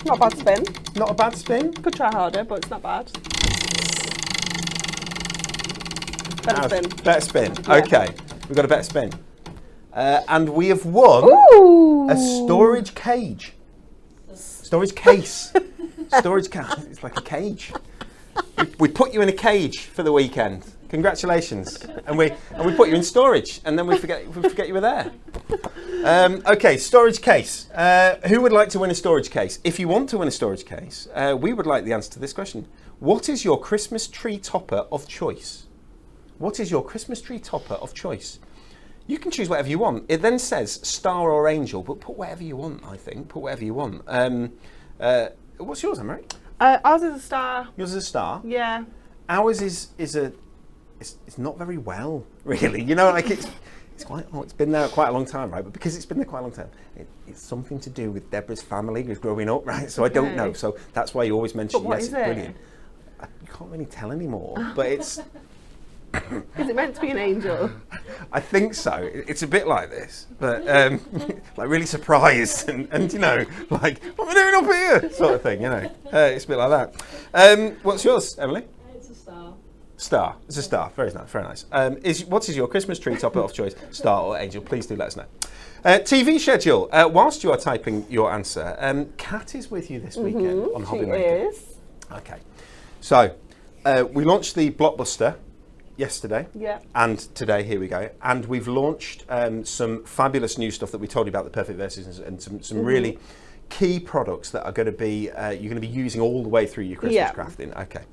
Not a bad spin. Not a bad spin? Could try harder, but it's not bad. Better spin. Better spin. Yeah. Okay, we've got a better spin. And we have won a storage cage. Storage case. Storage case. It's like a cage. We put you in a cage for the weekend. Congratulations, and we put you in storage, and then we forget you were there. Okay, storage case. Who would like to win a storage case? If you want to win a storage case, we would like the answer to this question. What is your Christmas tree topper of choice? What is your Christmas tree topper of choice? You can choose whatever you want. It then says star or angel, but put whatever you want. I think put whatever you want. What's yours, Emma? Ours is a star. Yours is a star. Yeah. Ours is a. It's not very well, really. You know, like it's quite. Oh, it's been there quite a long time, right? But because it's been there quite a long time, it's something to do with Deborah's family who's growing up, right? So I don't know. So that's why you always mention But what yes, is it's it? brilliant. You can't really tell anymore, but it's. Is it meant to be an angel? I think so. It's a bit like this, but like really surprised and you know, like what am I doing up here, sort of thing. You know, it's a bit like that. What's yours, Emily? It's a star. Star. It's a star. Very nice. Very nice. What is your Christmas tree topper of choice? Star or angel? Please do let us know. TV schedule. Whilst you are typing your answer, Kat is with you this weekend on Hobby Maker. She is. Okay. So we launched the Blockbuster yesterday. Yeah. And today, here we go. And we've launched some fabulous new stuff that we told you about, the Perfect Verses, and some really key products that are going to be you're going to be using all the way through your Christmas crafting. Okay.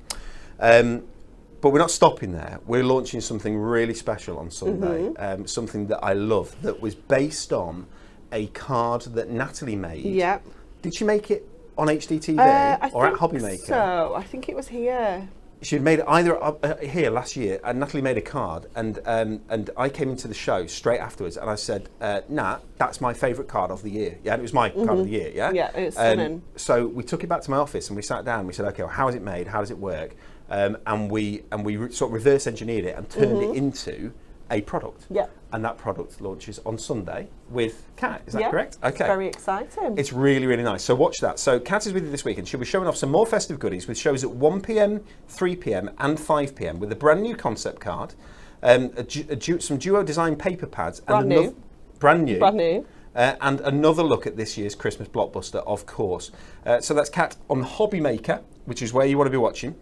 But we're not stopping there. We're launching something really special on Sunday, something that I love, that was based on a card that Natalie made. Yeah. Did she make it on HDTV or at Hobby Maker? So I think it was here. She'd made it either here last year, and Natalie made a card, and I came into the show straight afterwards, and I said, Nat, that's my favourite card of the year. Yeah, and it was my card of the year, yeah? Yeah, it's stunning. So we took it back to my office, and we sat down, and we said, okay, well, how is it made? How does it work? And we sort of reverse engineered it and turned it into a product. Yeah. And that product launches on Sunday with Kat, is that correct? Okay. It's very exciting. It's really, really nice. So watch that. So Kat is with you this week, and she'll be showing off some more festive goodies with shows at 1 p.m, 3 p.m, and 5 p.m. with a brand new concept card, some duo design paper pads, brand new, and another look at this year's Christmas Blockbuster, of course. So that's Kat on Hobby Maker, which is where you want to be watching.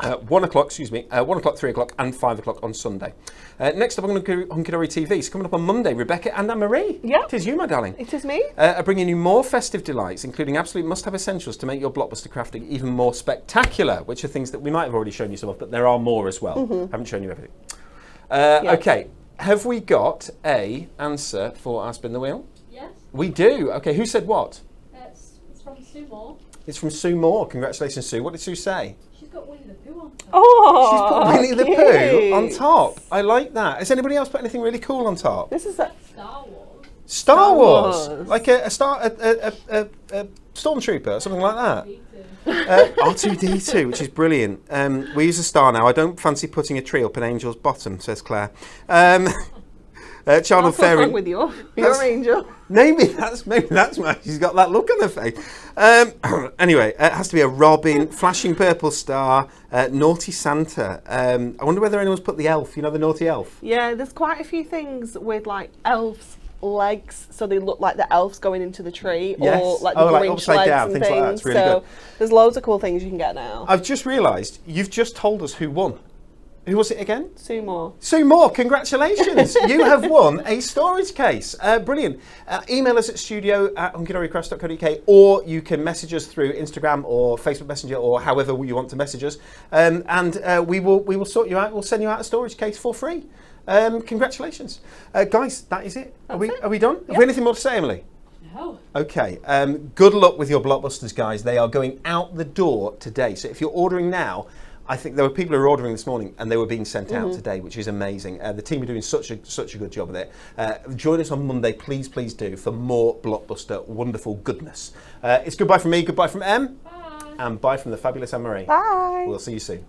1 o'clock, excuse me, 1 o'clock, 3 o'clock, and 5 o'clock on Sunday. Next up, I'm going to go Hunky Dory TV. So coming up on Monday, Rebecca and Anne-Marie. Yeah. It is you, my darling. It is me. Are bringing you more festive delights, including absolute must-have essentials to make your blockbuster crafting even more spectacular, which are things that we might have already shown you some of, but there are more as well. Haven't shown you everything. Okay, have we got a answer for our Spin the Wheel? Yes. We do. Okay, who said what? It's from Sue Moore. It's from Sue Moore. Congratulations, Sue. What did Sue say? She's got Winnie the Pooh on top. Oh, She's put Winnie the Pooh cute. on top. I like that. Has anybody else put anything really cool on top? This is a Star Wars. Star Wars, Wars. like a stormtrooper or something like that. D2. R2D2, which is brilliant. We use a star now. I don't fancy putting a tree up an angel's bottom, says Claire. Child of what's wrong Fairy. with you? That's- Your angel. Maybe that's why she's got that look on her face. Anyway, it has to be a robin, flashing purple star, naughty Santa. I wonder whether anyone's put the elf. You know the naughty elf. Yeah, there's quite a few things with like elves' legs, so they look like the elves going into the tree, Yes. or like the Oh, like Grinch upside legs down, and things things. like that. It's really so good. there's loads of cool things you can get now. I've just realised you've just told us who won. Who was it again? Sue Moore. Sue Moore, congratulations. You have won a storage case. Brilliant. Email us at studio@hunkydorycrafts.co.uk, or you can message us through Instagram or Facebook Messenger or however you want to message us. We will sort you out. We'll send you out a storage case for free. Congratulations. Guys, that is it. Are we done? Have we anything more to say, Emily? No. Okay. Good luck with your blockbusters, guys. They are going out the door today. So if you're ordering now, I think there were people who were ordering this morning and they were being sent out today, which is amazing. The team are doing such a good job of it. Join us on Monday, please do, for more blockbuster wonderful goodness. It's goodbye from me, goodbye from Em, Bye. and bye from the fabulous Anne-Marie. Bye. We'll see you soon.